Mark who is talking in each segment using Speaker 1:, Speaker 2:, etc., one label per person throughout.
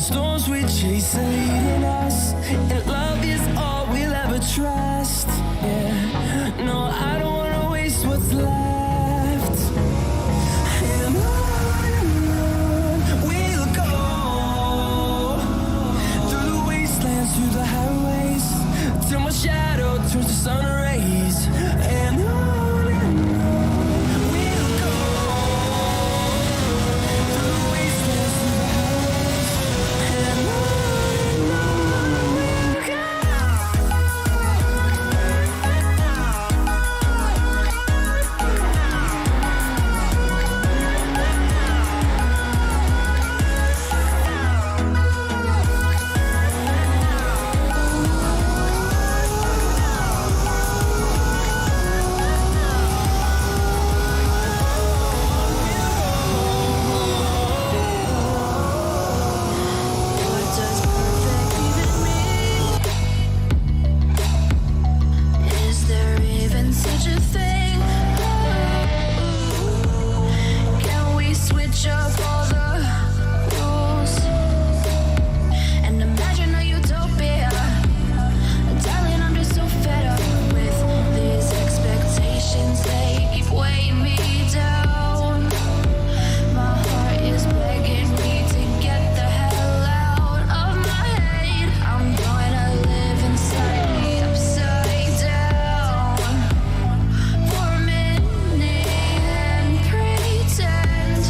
Speaker 1: storms we chase are leading us, and love is all we'll ever trust. Yeah, no, I don't wanna waste what's left. And on we'll go, through the wastelands, through the highways, till my shadow turns to sun rays. And on we'll go, through the wastelands, through the highways, and on we'll go. What does perfect even mean? Is there even such a thing? Can we switch up all the rules and imagine a utopia? Darling, I'm just so fed up with these expectations. They keep weighing me down. My heart is begging me to get the hell out of my head. I'm gonna live inside me upside down for a minute and pretend,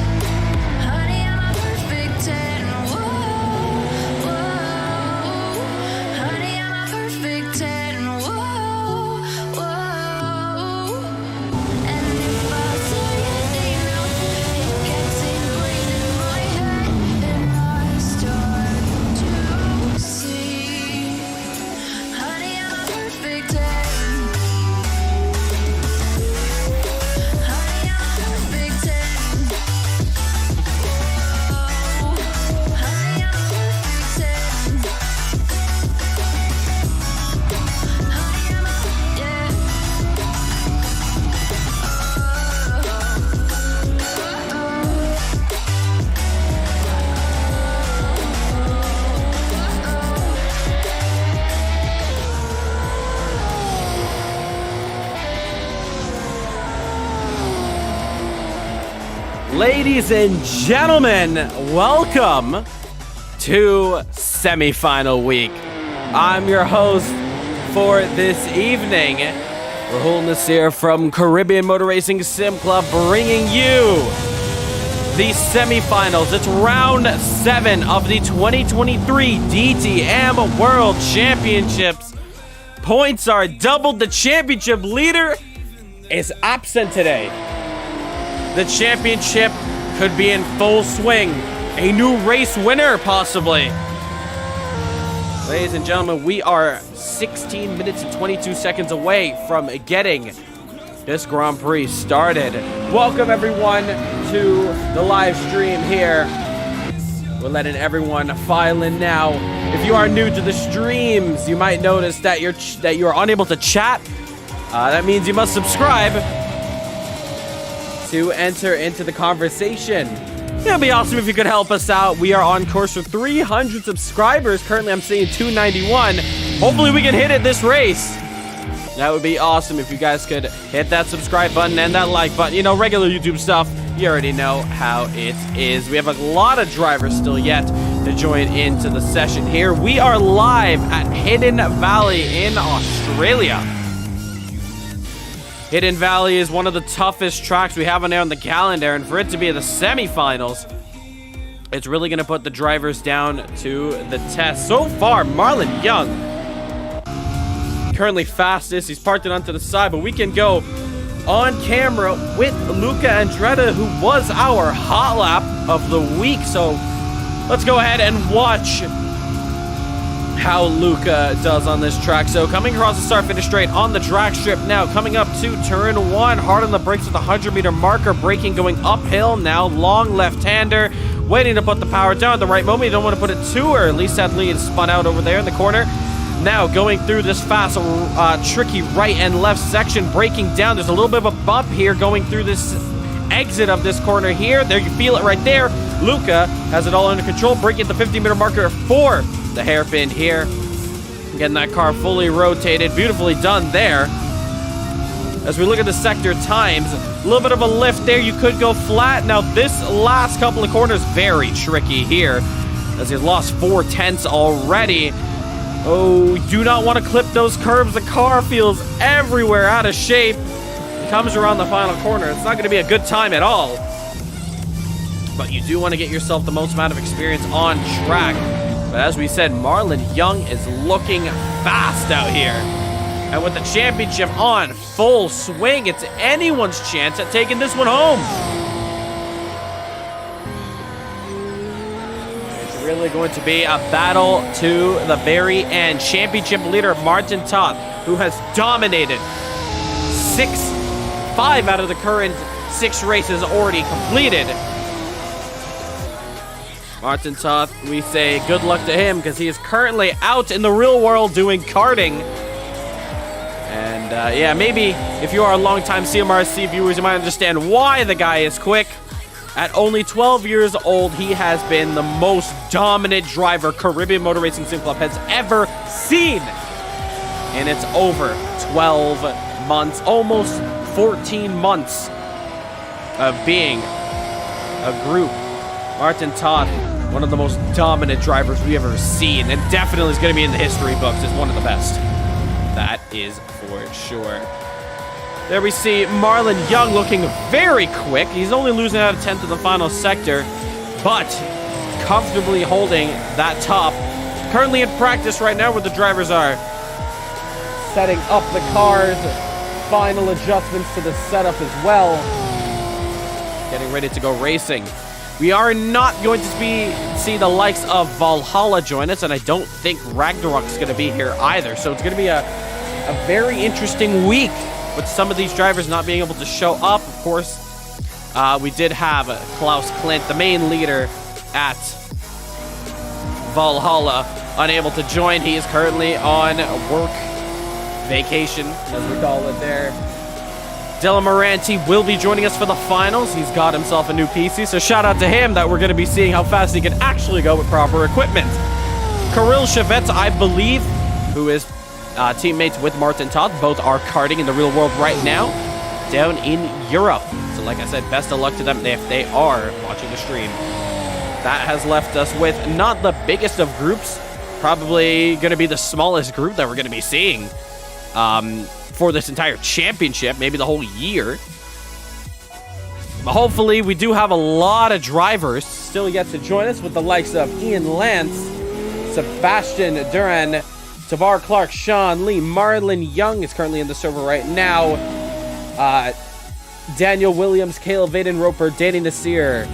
Speaker 1: honey, I'm a perfect 10. Whoa, whoa, honey, I'm a perfect 10. Whoa, whoa. And if I say anything else, it gets ingrained in my head, and I start to see, honey, I'm a perfect 10. Honey, I'm a perfect 10. Whoa, honey, I'm a perfect 10. Honey, I'm a, yeah.
Speaker 2: Ladies and gentlemen, welcome to semifinal week. I'm your host for this evening, Rahul Nasir from Caribbean Motor Racing Sim Club, bringing you the semifinals. It's round 7 of the 2023 DTM World Championships. Points are doubled. The championship leader is absent today. The championship could be in full swing. A new race winner, possibly. Ladies and gentlemen, we are 16 minutes and 22 seconds away from getting this Grand Prix started. Welcome, everyone, to the live stream here. We're letting everyone file in now. If you are new to the streams, you might notice that you're unable to chat. That means you must subscribe to enter into the conversation. It'd be awesome if you could help us out. We are on course for 300 subscribers. Currently, I'm seeing 291. Hopefully, we can hit it this race. That would be awesome if you guys could hit that subscribe button and that like button. You know, regular YouTube stuff. You already know how it is. We have a lot of drivers still yet to join into the session here. We are live at Hidden Valley in Australia. Hidden Valley is one of the toughest tracks we have on there on the calendar, and for it to be the semifinals, it's really going to put the drivers down to the test. So far, Marlon Young, currently fastest. He's parked it onto the side, but we can go on camera with Luca Andretta, who was our hot lap of the week. So let's go ahead and watch how Luca does on this track. So coming across the start-finish straight on the drag strip now, coming up to turn 1, hard on the brakes with the 100-meter marker, braking, going uphill now, long left-hander, waiting to put the power down at the right moment. You don't want to put it too early. Sadly, it's spun out over there in the corner. Now going through this fast, tricky right and left section, braking down. There's a little bit of a bump here going through this exit of this corner here. There, you feel it right there. Luca has it all under control, breaking the 50-meter marker for the hairpin here. Getting that car fully rotated. Beautifully done there. As we look at the sector times, a little bit of a lift there. You could go flat. Now, this last couple of corners, very tricky here, as he's lost 4/10 already. Oh, do not want to clip those curbs. The car feels everywhere out of shape. It comes around the final corner. It's not going to be a good time at all. But you do want to get yourself the most amount of experience on track. But as we said, Marlon Young is looking fast out here. And with the championship on full swing, it's anyone's chance at taking this one home. It's really going to be a battle to the very end. Championship leader Martin Toth, who has dominated 5 out of the current 6 races already completed. Martin Toth, we say good luck to him because he is currently out in the real world doing karting. And yeah, maybe if you are a longtime CMRSC viewers, you might understand why the guy is quick. At only 12 years old, he has been the most dominant driver Caribbean Motor Racing Sim Club has ever seen. And it's over 12 months, almost 14 months of being a group. Martin Toth, one of the most dominant drivers we've ever seen, and definitely is going to be in the history books as one of the best. That is for sure. There we see Marlon Young looking very quick. He's only losing out of 10th in the final sector, but comfortably holding that top. Currently in practice right now where the drivers are setting up the cars, final adjustments to the setup as well. Getting ready to go racing. We are not going to see the likes of Valhalla join us, and I don't think Ragnarok is going to be here either. So it's going to be a very interesting week with some of these drivers not being able to show up. Of course, we did have Klaus Klint, the main leader at Valhalla, unable to join. He is currently on work vacation, as we call it there. Dylan Moranti will be joining us for the finals. He's got himself a new PC, so shout out to him that we're going to be seeing how fast he can actually go with proper equipment. Kirill Shavet, I believe, who is teammates with Martin Toth, both are karting in the real world right now down in Europe. So like I said, best of luck to them if they are watching the stream. That has left us with not the biggest of groups, probably going to be the smallest group that we're going to be seeing for this entire championship, maybe the whole year. But hopefully we do have a lot of drivers still yet to join us, with the likes of Ian Lance, Sebastian Duran, Tavar Clark, Sean Lee, Marlon Young is currently in the server right now. Daniel Williams, Cale Vaden Roper, Danny Nasir,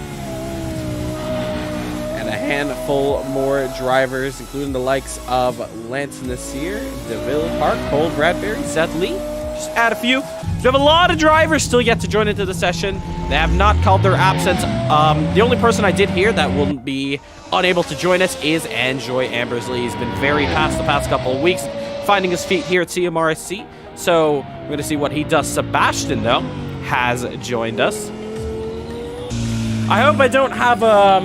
Speaker 2: and a handful more drivers, including the likes of Lance Nasir, DeVille Park, Cole Bradbury, Seth Lee. Just add a few. We have a lot of drivers still yet to join into the session. They have not called their absence. The only person I did hear that will be unable to join us is Anjoy Ambersley. He's been very fast the past couple of weeks, finding his feet here at CMRSC. So we're going to see what he does. Sebastian, though, has joined us. I hope I don't have a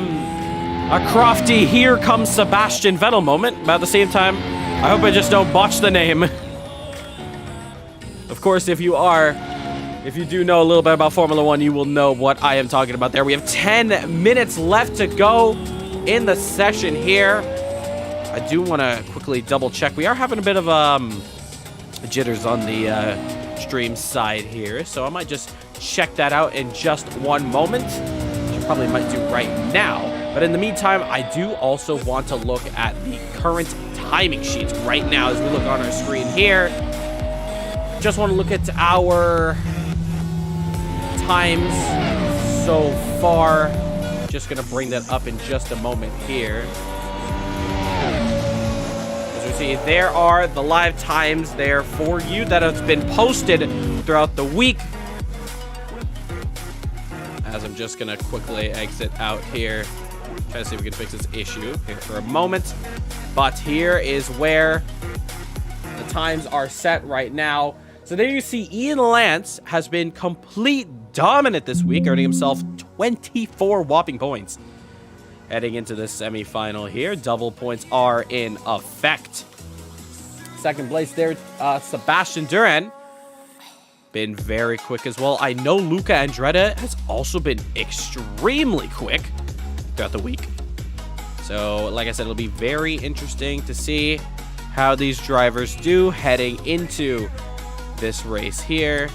Speaker 2: crofty "here comes Sebastian Vettel" moment, but at the same time, I hope I just don't botch the name. Of course, if you do know a little bit about Formula One, you will know what I am talking about there. We have 10 minutes left to go in the session here. I do want to quickly double check. We are having a bit of jitters on the stream side here, so I might just check that out in just one moment, which I probably might do right now. But in the meantime, I do also want to look at the current timing sheets right now as we look on our screen here. Just want to look at our times so far. Just going to bring that up in just a moment here. As we see, there are the live times there for you that has been posted throughout the week. As I'm just going to quickly exit out here. Try to see if we can fix this issue here for a moment. But here is where the times are set right now. So there you see Ian Lance has been complete dominant this week, earning himself 24 whopping points. heading into the semifinal here. Double points are in effect. Second place there, Sebastian Duran. Been very quick as well. I know Luca Andretta has also been extremely quick throughout the week. So, like I said, it'll be very interesting to see how these drivers do heading into this race here.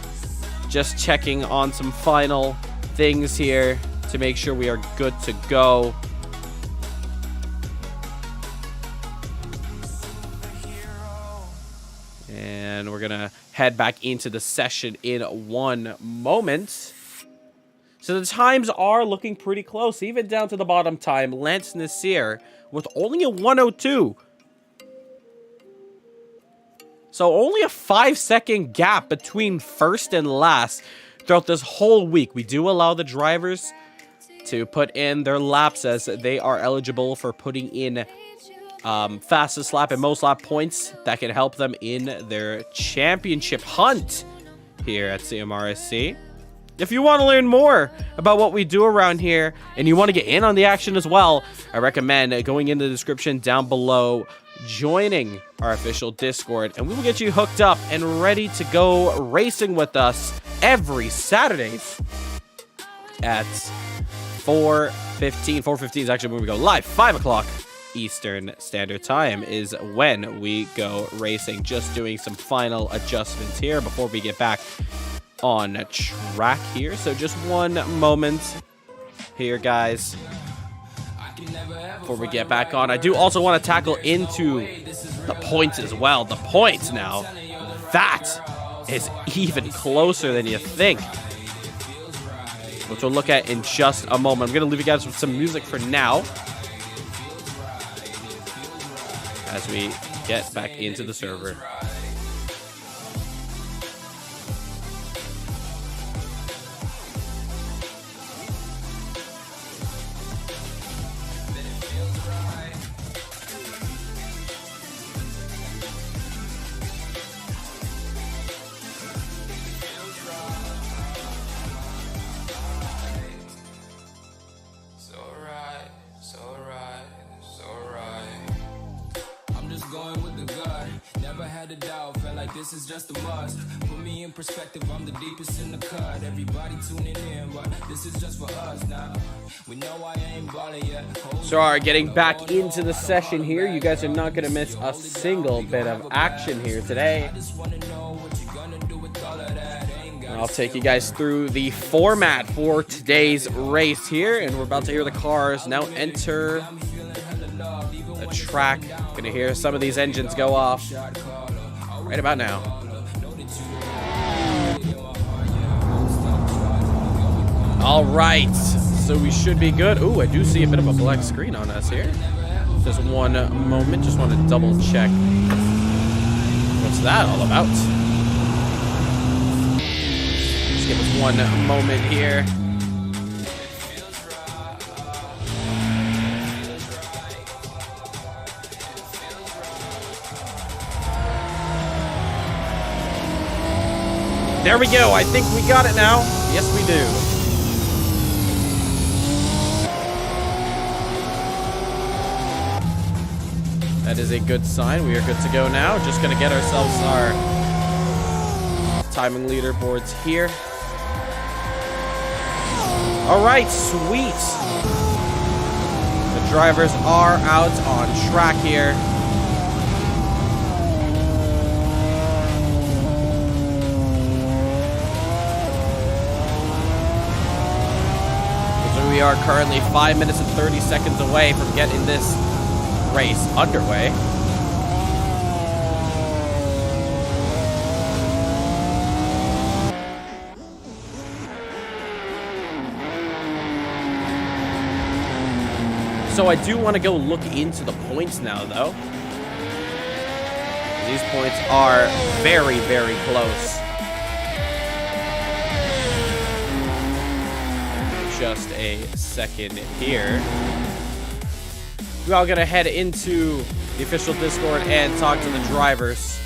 Speaker 2: Just checking on some final things here to make sure we are good to go. And we're gonna head back into the session in one moment. So the times are looking pretty close, even down to the bottom time. Lance Nasir with only a 1:02. So only a 5-second gap between first and last throughout this whole week. We do allow the drivers to put in their laps as they are eligible for putting in fastest lap and most lap points that can help them in their championship hunt here at CMRSC. If you want to learn more about what we do around here and you want to get in on the action as well, I recommend going in the description down below, joining our official Discord, and we will get you hooked up and ready to go racing with us every Saturdays at 4:15. 4:15 is actually when we go live. 5 o'clock Eastern Standard Time is when we go racing. Just doing some final adjustments here before we get back on track here. So just one moment here, guys, before we get back on. I do also want to tackle into the points as well. The points now, that is even closer than you think, which we'll look at in just a moment. I'm going to leave you guys with some music for now as we get back into the server.
Speaker 3: This is just a must. Put me in perspective, I'm the deepest in the cut. Everybody tuning in, but this is just for us now. We know I ain't balling yet.
Speaker 2: So are getting back into the session here. You guys are not going to miss a single bit of action here today. I'll take you guys through the format for today's race here, and we're about to hear the cars now enter the track. Gonna hear some of these engines go off right about now. All right, so we should be good. Ooh, I do see a bit of a black screen on us here. Just one moment, just want to double check. What's that all about? Just give us one moment here. There we go. I think we got it now. Yes, we do. That is a good sign. We are good to go now. Just going to get ourselves our timing leaderboards here. All right, sweet. The drivers are out on track here. We are currently 5 minutes and 30 seconds away from getting this race underway. So I do want to go look into the points now, though. These points are very, very close. Just a second here. We're all gonna head into the official Discord and talk to the drivers.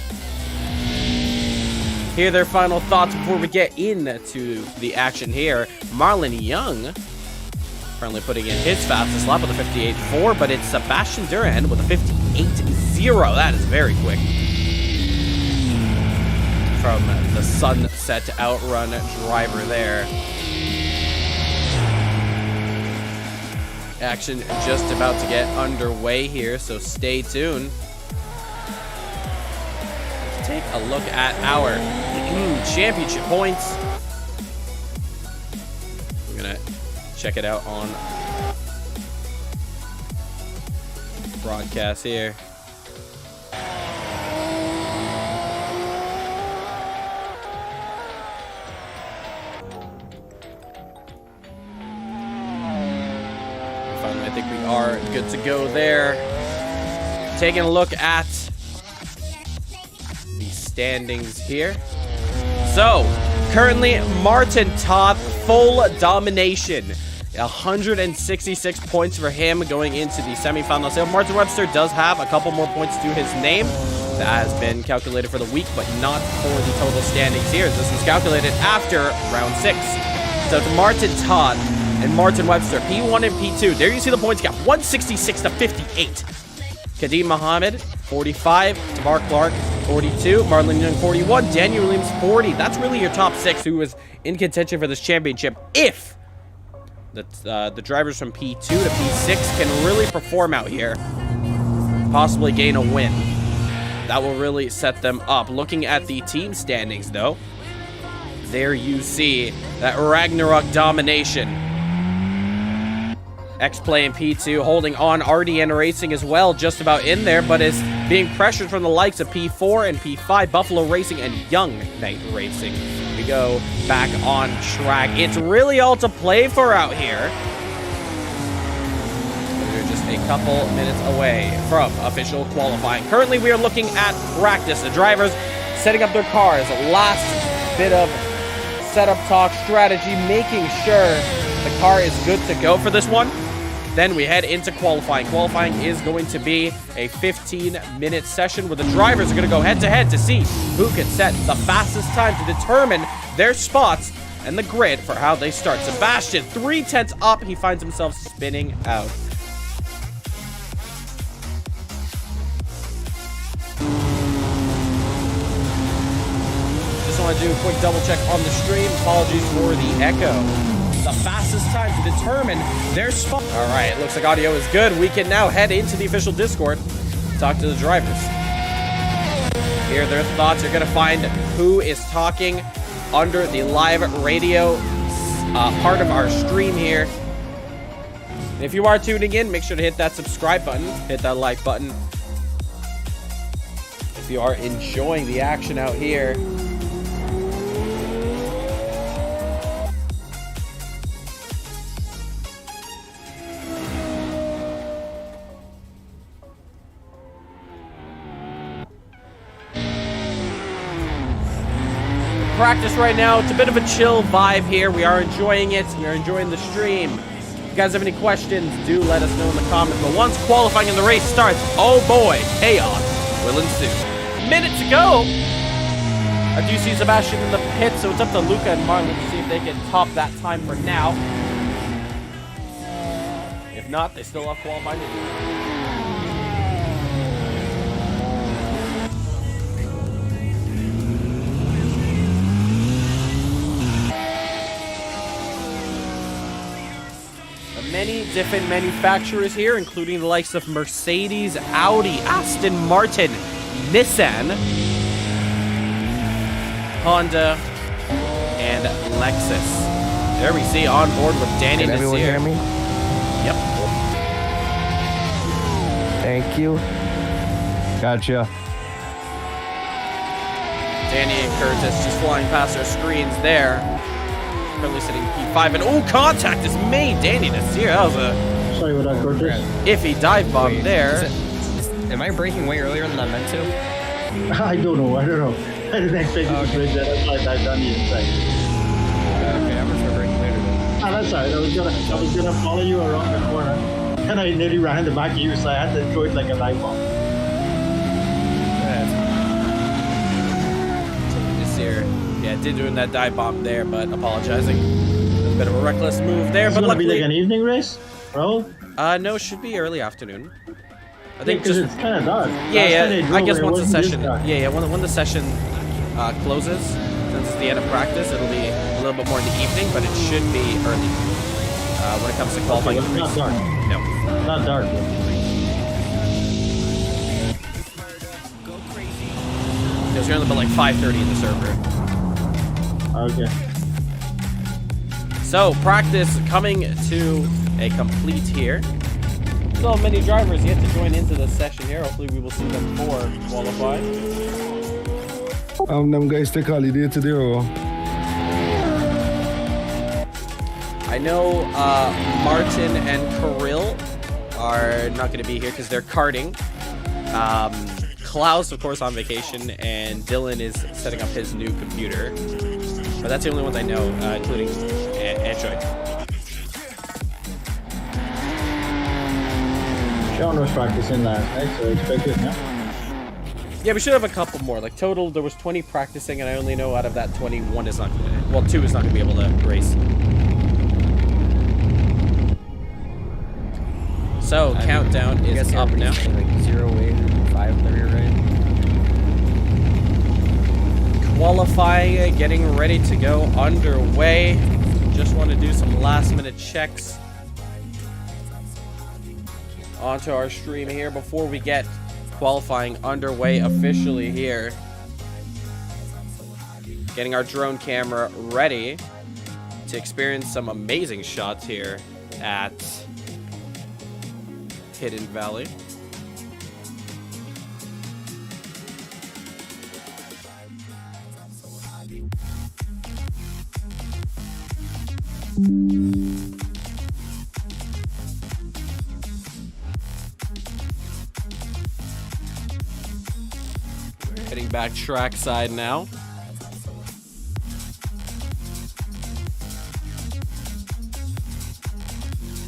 Speaker 2: Hear their final thoughts before we get into the action here. Marlon Young Currently putting in his fastest lap with a 58.4, but it's Sebastian Duran with a 58.0. That is very quick. From the Sunset Outrun driver there. Action just about to get underway here, so stay tuned. Let's take a look at our championship points. We're gonna check it out on broadcast here. Finally, I think we are good to go there. Taking a look at the standings here. So, currently, Martin Toth, full domination. 166 points for him going into the semifinal. So Martin Webster does have a couple more points to his name. That has been calculated for the week, but not for the total standings here. This was calculated after round 6. So to Martin Todd and Martin Webster, P1 and P2. There you see the points gap, 166 to 58. Kadeem Mohammed, 45. Tamar Clark, 42. Marlon Young, 41. Daniel Williams, 40. That's really your top 6 who was in contention for this championship. If the drivers from P2 to P6 can really perform out here, possibly gain a win. That will really set them up. Looking at the team standings, though, there you see that Ragnarok domination. X-Play in P2 holding on. RDN Racing as well, just about in there, but is being pressured from the likes of P4 and P5, Buffalo Racing and Young Knight Racing. We go back on track. It's really all to play for out here. We're just a couple minutes away from official qualifying. Currently, we are looking at practice. The drivers setting up their cars. Last bit of setup talk strategy, making sure the car is good to go for this one. Then we head into qualifying. Qualifying is going to be a 15-minute session where the drivers are going to go head-to-head to see who can set the fastest time to determine their spots and the grid for how they start. Sebastian, 3/10 up. He finds himself spinning out. Just want to do a quick double check on the stream. Apologies for the echo. The fastest time to determine their spot. All right, it looks like audio is good. We can now head into the official Discord, talk to the drivers, hear their thoughts. You're gonna find who is talking under the live radio part of our stream here. And if you are tuning in, make sure to hit that subscribe button, hit that like button. If you are enjoying the action out here, practice right now. It's a bit of a chill vibe here. We are enjoying it. We are enjoying the stream. If you guys have any questions, do let us know in the comments. But once qualifying in the race starts, oh boy, chaos will ensue. Minute to go. I do see Sebastian in the pit, so it's up to Luca and Marlon to see if they can top that time for now. If not, they still have qualifying to do. Many different manufacturers here, including the likes of Mercedes, Audi, Aston Martin, Nissan, Honda, and Lexus. There we see on board with Danny
Speaker 4: Can everyone
Speaker 2: Nasir.
Speaker 4: hear me?
Speaker 2: Yep.
Speaker 4: Thank you. Gotcha.
Speaker 2: Danny and Curtis just flying past our screens there. Currently sitting P5, and oh, contact is made. Danny Nasir, that was a
Speaker 5: Sorry about that, Curtis.
Speaker 2: iffy dive bomb there.
Speaker 6: Am I braking way earlier than I meant to?
Speaker 5: I don't know. I didn't expect you to break that. That's why I dived on the inside.
Speaker 6: Okay, I'm gonna start braking later then.
Speaker 5: Ah, that's all right. I was gonna follow you around the corner, and I nearly ran the back of you, so I had to throw it like a dive bomb.
Speaker 2: Nasir, yeah, did doing that dive bomb there, but apologizing. Bit of a reckless move there,
Speaker 5: It's
Speaker 2: but
Speaker 5: gonna be
Speaker 2: luckily...
Speaker 5: like an evening race, bro.
Speaker 2: No, it should be early afternoon. I think
Speaker 5: Because
Speaker 2: just...
Speaker 5: it's kind of dark.
Speaker 2: Yeah. I guess once the session...
Speaker 5: Yeah.
Speaker 2: When the session closes, since it's the end of practice, it'll be a little bit more in the evening, but it should be early. When it comes to qualifying.
Speaker 5: It's not dark.
Speaker 2: No.
Speaker 5: Not dark.
Speaker 2: It was around about like 5:30 in the server.
Speaker 5: Okay.
Speaker 2: So, practice coming to a complete here. Still many drivers yet to join into the session here. Hopefully we will see them for qualify.
Speaker 4: Them guys take holiday today or?
Speaker 2: I know Martin and Kirill are not going to be here because they're karting. Klaus, of course, on vacation, and Dylan is setting up his new computer. But that's the only ones I know, including Android.
Speaker 5: Sean was practicing last night, so expect it now.
Speaker 2: Yeah, we should have a couple more. Like, total, there was 20 practicing, and I only know out of that 21 is not going to... Well, 2 is not going to be able to race. So, countdown is up now.
Speaker 6: Like 08, 5:30, right?
Speaker 2: Qualifying, getting ready to go underway. Just want to do some last minute checks onto our stream here before we get qualifying underway officially here. Getting our drone camera ready to experience some amazing shots here at Hidden Valley. We're heading back trackside now.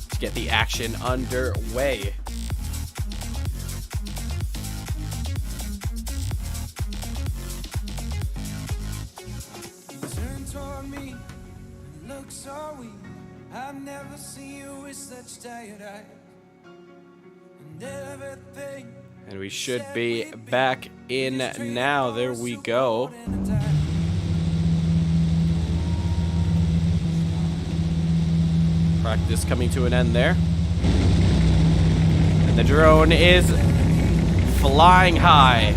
Speaker 2: To get the action underway.
Speaker 3: Turn toward me, look so weak. I've never seen you with such tired eyes. And everything.
Speaker 2: And we should be back in now. There we go. Practice coming to an end there. And the drone is flying high.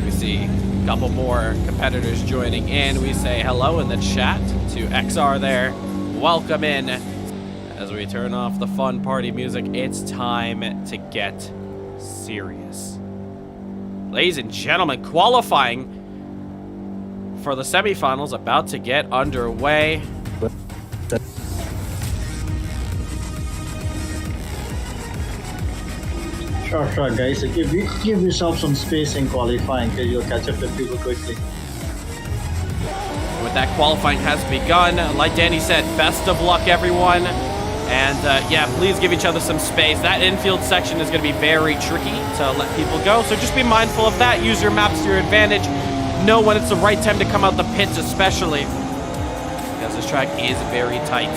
Speaker 2: We see a couple more competitors joining in. We say hello in the chat to XR there. Welcome in. As we turn off the fun party music, it's time to get serious. Ladies and gentlemen, qualifying for the semifinals about to get underway.
Speaker 5: Sure, guys. So give yourself some space in qualifying because you'll catch up with people quickly.
Speaker 2: With that, qualifying has begun. Like Danny said, best of luck, everyone. And yeah, please give each other some space. That infield section is going to be very tricky to let people go. So just be mindful of that. Use your maps to your advantage. Know when it's the right time to come out the pits, especially because this track is very tight.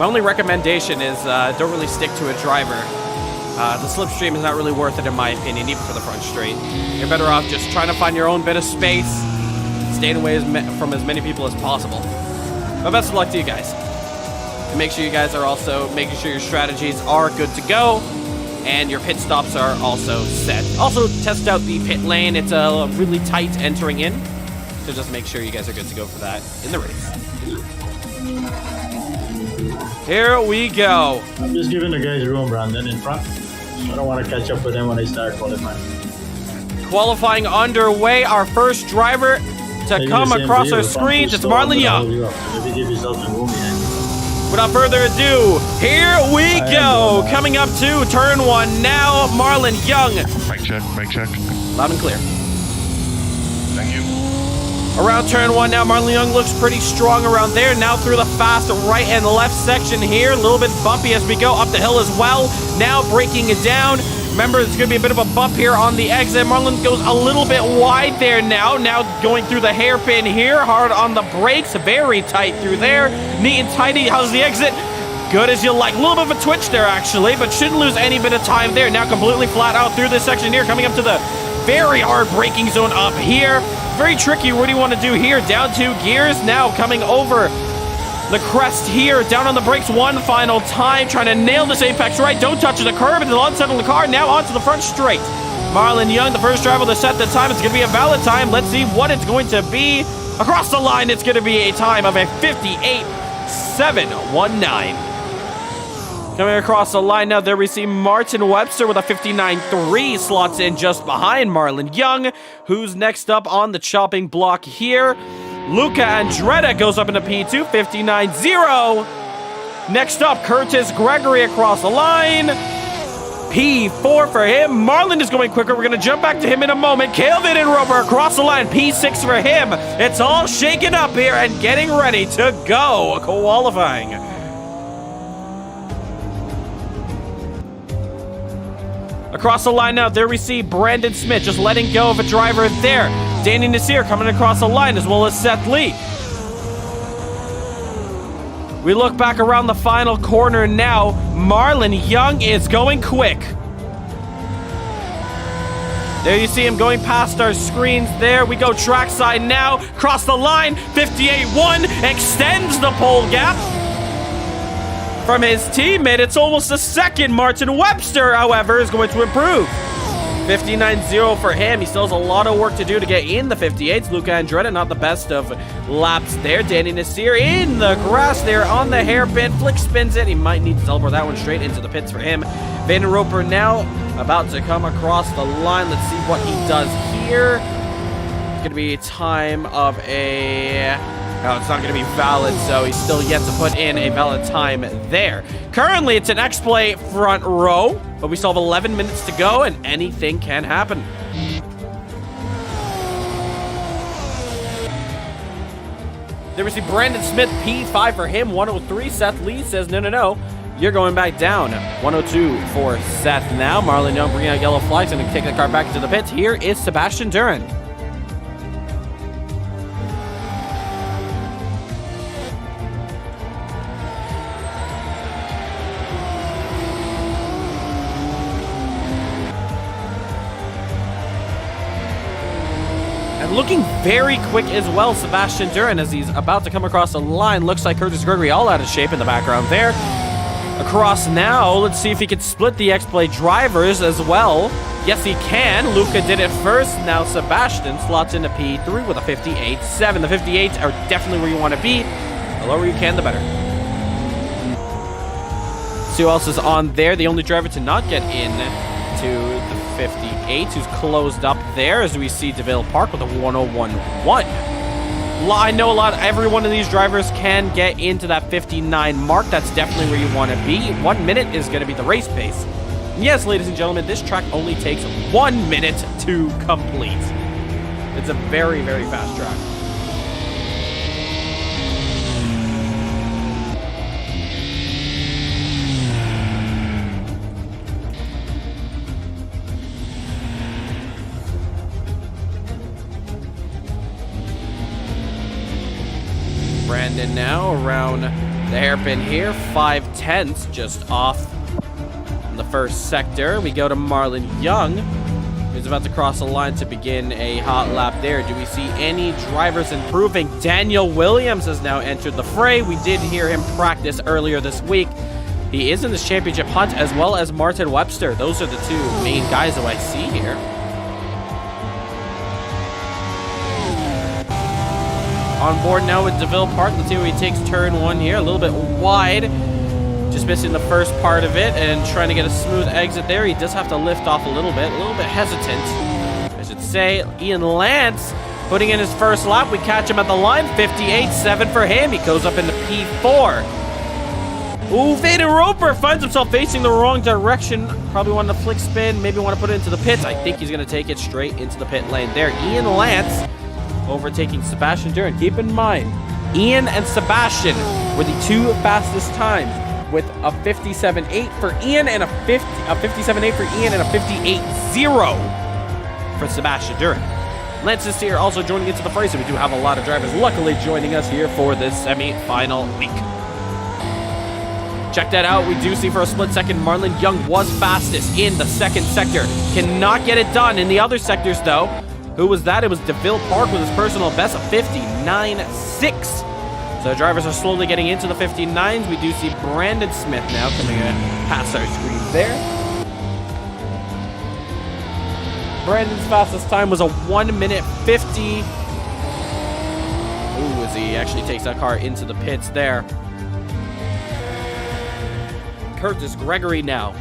Speaker 2: My only recommendation is don't really stick to a driver. The slipstream is not really worth it in my opinion, even for the front straight. You're better off just trying to find your own bit of space, staying away from as many people as possible. But best of luck to you guys. And make sure you guys are also making sure your strategies are good to go and your pit stops are also set. Also test out the pit lane. It's really tight entering in. So just make sure you guys are good to go for that in the race. Here we go.
Speaker 5: I'm just giving the guys room, Brandon, in front. I don't want to catch up with them when they start qualifying.
Speaker 2: Qualifying underway. Our first driver to come across our screens. It's Marlon Young.
Speaker 5: Maybe give yourself some room behind.
Speaker 2: Without further ado, here we go. Coming up to turn 1 now, Marlon Young.
Speaker 7: Mic check, mic check.
Speaker 2: Loud and clear.
Speaker 7: Thank you.
Speaker 2: Around turn 1 now, Marlon Young looks pretty strong around there. Now through the fast right and left section here. A little bit bumpy as we go up the hill as well. Now breaking it down. Remember, there's going to be a bit of a bump here on the exit. Marlon goes a little bit wide there now. Now going through the hairpin here. Hard on the brakes. Very tight through there. Neat and tidy. How's the exit? Good as you like. A little bit of a twitch there, actually, but shouldn't lose any bit of time there. Now completely flat out through this section here. Coming up to the very hard braking zone up here. Very tricky. What do you want to do here? Down 2 gears. Now coming over the crest here. Down on the brakes one final time. Trying to nail this apex right. Don't touch the curb. It'll unsettle the car. Now onto the front straight. Marlon Young, the first driver to set the time. It's going to be a valid time. Let's see what it's going to be. Across the line, it's going to be a time of a 58.719. Coming across the line now, there we see Martin Webster with a 59.3, slots in just behind Marlon Young, who's next up on the chopping block here. Luca Andretta goes up into P2, 59.0. Next up, Curtis Gregory across the line. P4 for him. Marlon is going quicker. We're going to jump back to him in a moment. Calvin and Roper across the line. P6 for him. It's all shaken up here and getting ready to go. Qualifying. Across the line now, there we see Brandon Smith just letting go of a driver there. Danny Nasir coming across the line, as well as Seth Lee. We look back around the final corner now. Marlon Young is going quick. There you see him going past our screens there. We go trackside now. Cross the line. 58.1 extends the pole gap from his teammate. It's almost a second. Martin Webster, however, is going to improve. 59.0 for him. He still has a lot of work to do to get in the 58s. Luca Andretta, not the best of laps there. Danny Nasir in the grass there on the hairpin. Flick spins it. He might need to teleport that one straight into the pits for him. Van Roper now about to come across the line. Let's see what he does here. It's going to be a time of a... No, it's not going to be valid, so he's still yet to put in a valid time there. Currently, it's an X-Play front row, but we still have 11 minutes to go, and anything can happen. There we see Brandon Smith, P5 for him, 103. Seth Lee says, no, you're going back down. 102 for Seth now. Marlon Young bringing out yellow flags and take the car back into the pits. Here is Sebastian Duran. Looking very quick as well, Sebastian Duran, as he's about to come across the line. Looks like Curtis Gregory all out of shape in the background there. Across now, let's see if he can split the X-Play drivers as well. Yes, he can. Luca did it first. Now Sebastian slots into P3 with a 58.7. The 58s are definitely where you want to be. The lower you can, the better. See who else is on there. The only driver to not get in to the 58, who's closed up there, as we see DeVille Park with a 101.1. I know every one of these drivers can get into that 59 mark. That's definitely where you want to be. 1 minute is going to be the race pace. And yes, ladies and gentlemen, this track only takes 1 minute to complete. It's a very, very fast track. Brandon now around the hairpin here, 5/10 just off in the first sector. We go to Marlon Young, who's about to cross the line to begin a hot lap there. Do we see any drivers improving? Daniel Williams has now entered the fray. We did hear him practice earlier this week. He is in this championship hunt, as well as Martin Webster. Those are the two main guys that I see here. On board now with DeVille Park. Let's see where he takes turn 1 here. A little bit wide. Just missing the first part of it and trying to get a smooth exit there. He does have to lift off a little bit hesitant, I should say. Ian Lance putting in his first lap. We catch him at the line. 58.7 for him. He goes up into P4. Ooh, Vaden Roper finds himself facing the wrong direction. Probably wanted to flick spin. Maybe want to put it into the pits. I think he's going to take it straight into the pit lane there. Ian Lance overtaking Sebastian Duran. Keep in mind, Ian and Sebastian were the two fastest times, with a 57.8 for Ian and a 57.8 for Ian and a 58.0 for Sebastian Duran. Lance is here also joining into the fray, so we do have a lot of drivers luckily joining us here for this semi-final week. Check that out. We do see for a split second Marlon Young was fastest in the second sector. Cannot get it done in the other sectors though. Who was that? It was DeVille Park with his personal best of 59.6. So drivers are slowly getting into the 59s. We do see Brandon Smith now coming in past our screen there. Brandon's fastest time was a 1 minute 50. Ooh, as he actually takes that car into the pits there. Curtis Gregory now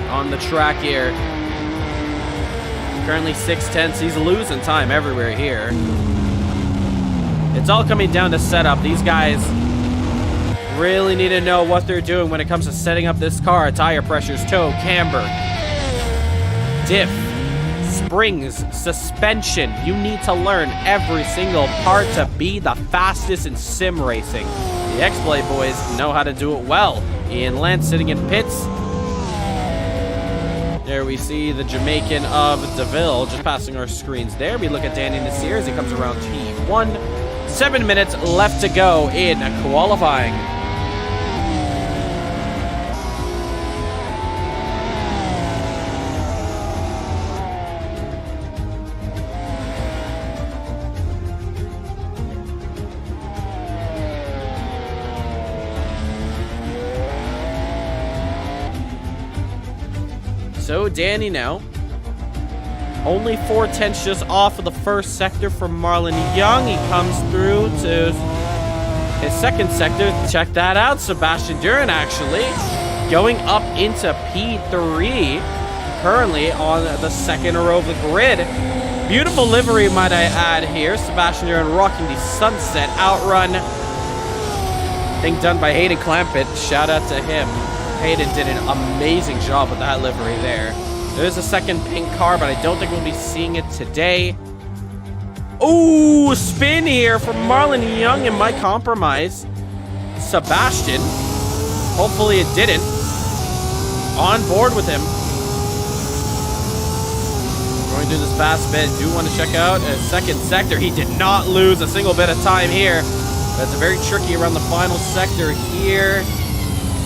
Speaker 2: on the track here. Currently 6/10. He's losing time everywhere here. It's all coming down to setup. These guys really need to know what they're doing when it comes to setting up this car. Tire pressures, toe, camber, diff, springs, suspension. You need to learn every single part to be the fastest in sim racing. The X-Play boys know how to do it well. Ian Lance sitting in pits. There we see the Jamaican of DeVille just passing our screens there. We look at Danny Nasir as he comes around T1. 7 minutes left to go in qualifying. So Danny now, only 4/10 just off of the first sector from Marlon Young. He comes through to his second sector. Check that out. Sebastian Duran actually going up into P3, currently on the second row of the grid. Beautiful livery, might I add here. Sebastian Duran rocking the Sunset Outrun. Thing done by Hayden Clampett. Shout out to him. Hayden did an amazing job with that livery there. There's a second pink car, but I don't think we'll be seeing it today. Ooh, spin here from Marlon Young and might compromise Sebastian. Hopefully it didn't. On board with him. Going through this fast bit. Do want to check out a second sector. He did not lose a single bit of time here. That's very tricky around the final sector here.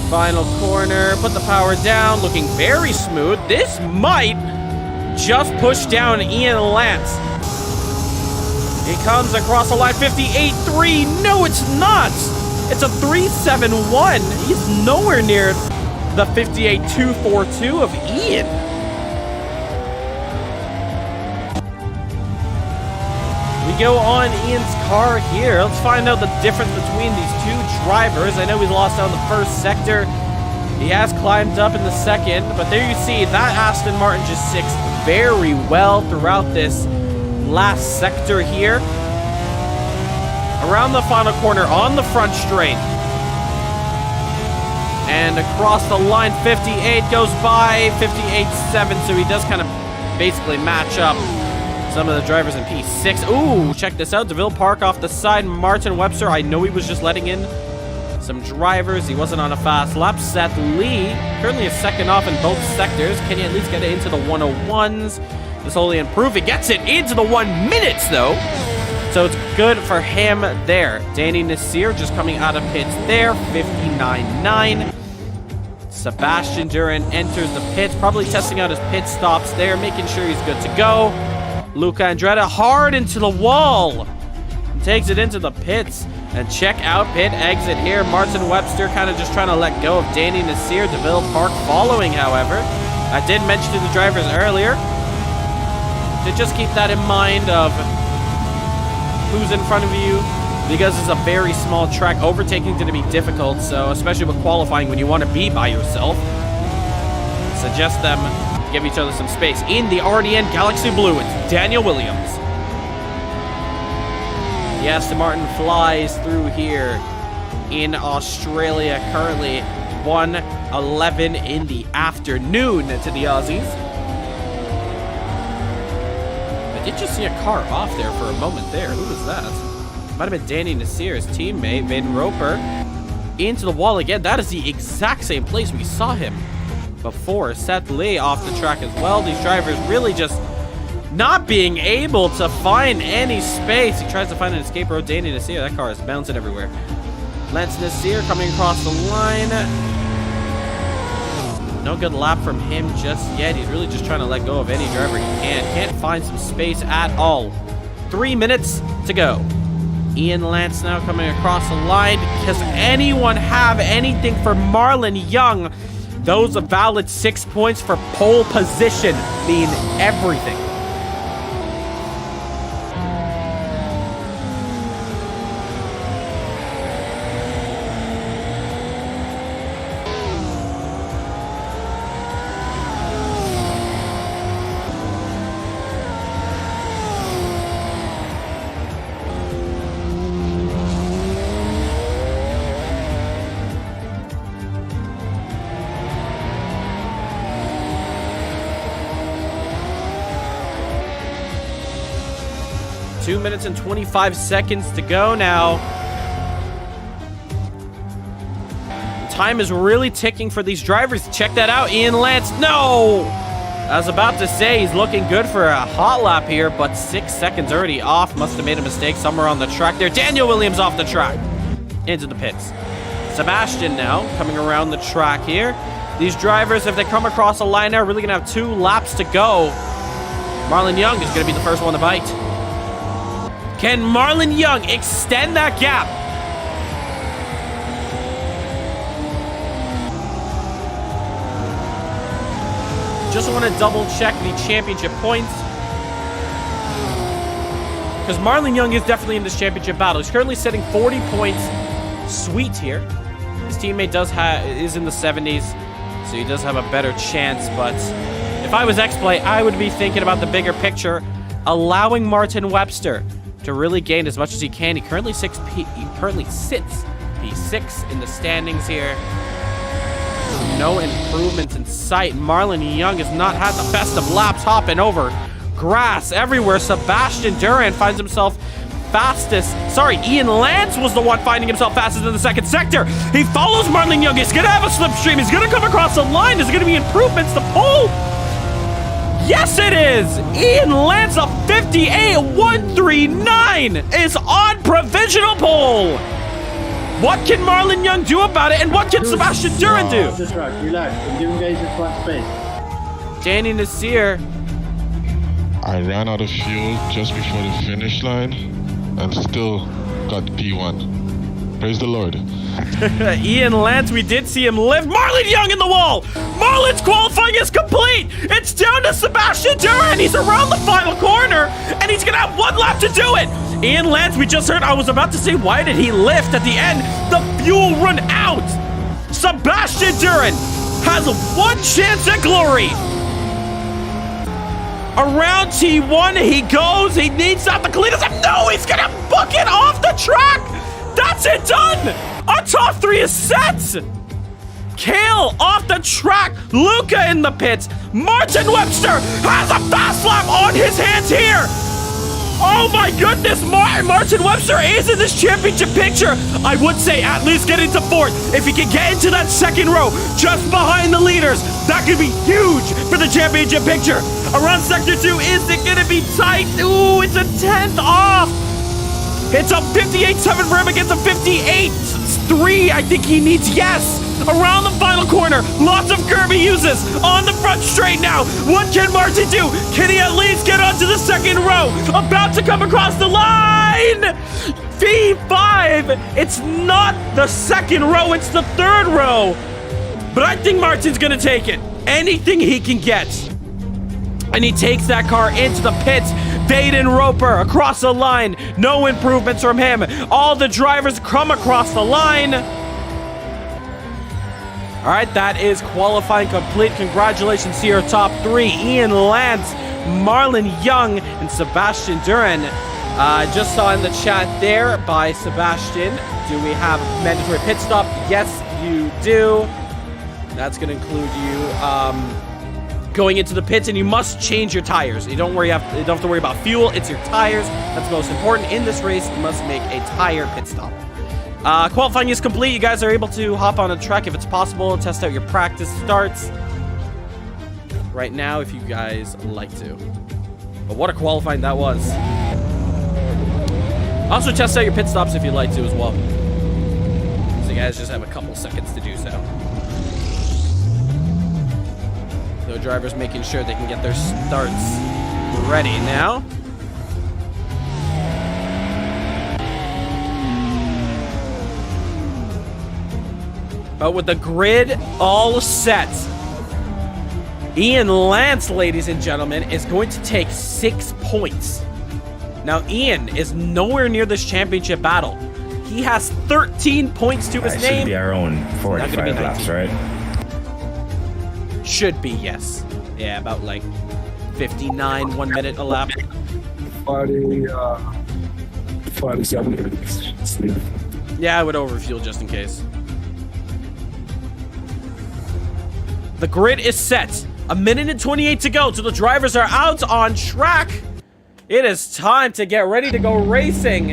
Speaker 2: Final corner, put the power down, looking very smooth. This might just push down Ian Lance. He comes across the line, 58.3. No, it's not. It's a 3.71. He's nowhere near the 58.242 of Ian. We go on Ian's car here. Let's find out the difference between these two drivers. I know he lost out in the first sector. He has climbed up in the second, but there you see that Aston Martin just sixth very well throughout this last sector here. Around the final corner on the front straight. And across the line, 58 goes by, 58.7, so he does kind of basically match up some of the drivers in P6. Ooh, check this out. DeVille Park off the side. Martin Webster, I know he was just letting in some drivers. He wasn't on a fast lap. Seth Lee, currently a second off in both sectors. Can he at least get it into the 101s? This only improve. He gets it into the 1 minutes, though. So it's good for him there. Danny Nasir just coming out of pits there. 59.9. Sebastian Duran enters the pits. Probably testing out his pit stops there. Making sure he's good to go. Luca Andretta hard into the wall. Takes it into the pits. And check out pit exit here. Martin Webster kind of just trying to let go of Danny Nasir. DeVille Park following, however. I did mention to the drivers earlier to just keep that in mind of who's in front of you, because it's a very small track. Overtaking is going to be difficult, so especially with qualifying when you want to be by yourself. Suggest them give each other some space. In the RDN Galaxy Blue, it's Daniel Williams. The Aston Martin flies through here in Australia. Currently 1:11 in the afternoon to the Aussies. I did just see a car off there for a moment there. Who was that? Might have been Danny Nasir's teammate, Vaden Roper. Into the wall again. That is the exact same place we saw him before. Seth Lee off the track as well. These drivers really just not being able to find any space. He tries to find an escape road. Danny Nasir, that car is bouncing everywhere. Lance Nasir coming across the line. No good lap from him just yet. He's really just trying to let go of any driver he can. Can't find some space at all. 3 minutes to go. Ian Lance now coming across the line. Does anyone have anything for Marlon Young? Those valid 6 points for pole position mean everything. Two minutes and 25 seconds to go now. Time is really ticking for these drivers. Check that out. Ian Lance. No! I was about to say he's looking good for a hot lap here, but 6 seconds already off. Must have made a mistake somewhere on the track there. Daniel Williams off the track. Into the pits. Sebastian now coming around the track here. These drivers, if they come across the line now, are really going to have 2 laps to go. Marlon Young is going to be the first one to bite. Can Marlon Young extend that gap? Just want to double check the championship points, because Marlon Young is definitely in this championship battle. He's currently setting 40 points. Sweet here. His teammate is in the 70s, so he does have a better chance. But if I was X-Play, I would be thinking about the bigger picture, allowing Martin Webster to really gain as much as he can. He currently sits P6 in the standings here. No improvements in sight. Marlon Young has not had the best of laps, hopping over grass everywhere. Sebastian Duran finds himself fastest. Sorry, Ian Lance was the one finding himself fastest in the second sector. He follows Marlon Young. He's going to have a slipstream. He's going to come across the line. There's going to be improvements. The pole. Yes, it is! Ian Lance, a 58.139 is on provisional pole! What can Marlon Young do about it, and what can Sebastian Duran do?
Speaker 5: Off the track, relax. I'm giving guys your front space.
Speaker 2: Danny Nasir.
Speaker 7: I ran out of fuel just before the finish line and still got P1. Praise the Lord.
Speaker 2: Ian Lance, we did see him lift. Marlon Young in the wall! Marlon's qualifying is complete! It's down to Sebastian Duran. He's around the final corner, and he's gonna have 1 lap to do it! Ian Lance, we just heard, I was about to say, why did he lift at the end? The fuel run out! Sebastian Duran has 1 chance at glory! Around T1 he goes, he needs out the cleaners. No, he's gonna book it off the track! That's it, done! Our top 3 is set! Kale off the track, Luca in the pits. Martin Webster has a fast lap on his hands here! Oh my goodness, Martin Webster is in this championship picture. I would say at least get into 4th. If he can get into that 2nd row, just behind the leaders, that could be huge for the championship picture. Around Sector 2, is it gonna be tight? Ooh, it's a 10th off. It's a 58.7 for him against a 58.3 I think he needs, yes. Around the final corner, lots of curve he uses. On the front straight now, what can Martin do? Can he at least get onto the 2nd row? About to come across the line! V5! It's not the 2nd row, it's the 3rd row. But I think Martin's gonna take it. Anything he can get. And he takes that car into the pits. Vaden Roper across the line. No improvements from him. All the drivers come across the line. All right, that is qualifying complete. Congratulations to your top 3. Ian Lance, Marlon Young, and Sebastian Duran. Just saw in the chat there by Sebastian, do we have mandatory pit stop? Yes, you do. That's going to include you going into the pits, and you must change your tires. You don't have to worry about fuel. It's your tires that's most important in this race. You must make a tire pit stop. Qualifying is complete. You guys are able to hop on a track if it's possible. Test out your practice starts right now if you guys like to. But what a qualifying that was. Also test out your pit stops if you'd like to as well. So you guys just have a couple seconds to do so. So drivers making sure they can get their starts ready now. But with the grid all set, Ian Lance, ladies and gentlemen, is going to take 6 points. Now, Ian is nowhere near this championship battle. He has 13 points to his name.
Speaker 8: Should be our own 45 laps, right?
Speaker 2: Should be, yes. Yeah, about like 59, 1 minute a lap.
Speaker 4: 47.
Speaker 2: Yeah, I would overfuel just in case. The grid is set. 1 minute and 28 to go till the drivers are out on track. It is time to get ready to go racing.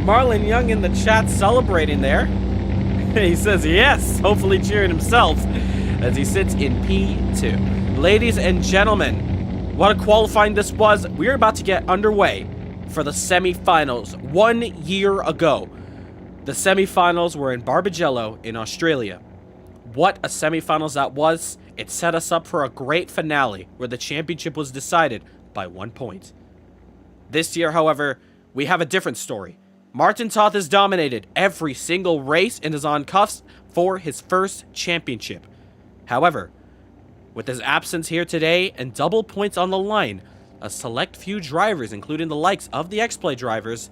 Speaker 2: Marlon Young in the chat celebrating there. He says yes, hopefully cheering himself as he sits in P2. Ladies and gentlemen, what a qualifying this was. We're about to get underway for the semifinals. 1 year ago, the semifinals were in Barbagello in Australia. What a semifinals that was. It set us up for a great finale where the championship was decided by 1 point. This year, however, we have a different story. Martin Toth has dominated every single race and is on cuffs for his first championship. However, with his absence here today and double points on the line, a select few drivers, including the likes of the X-Play drivers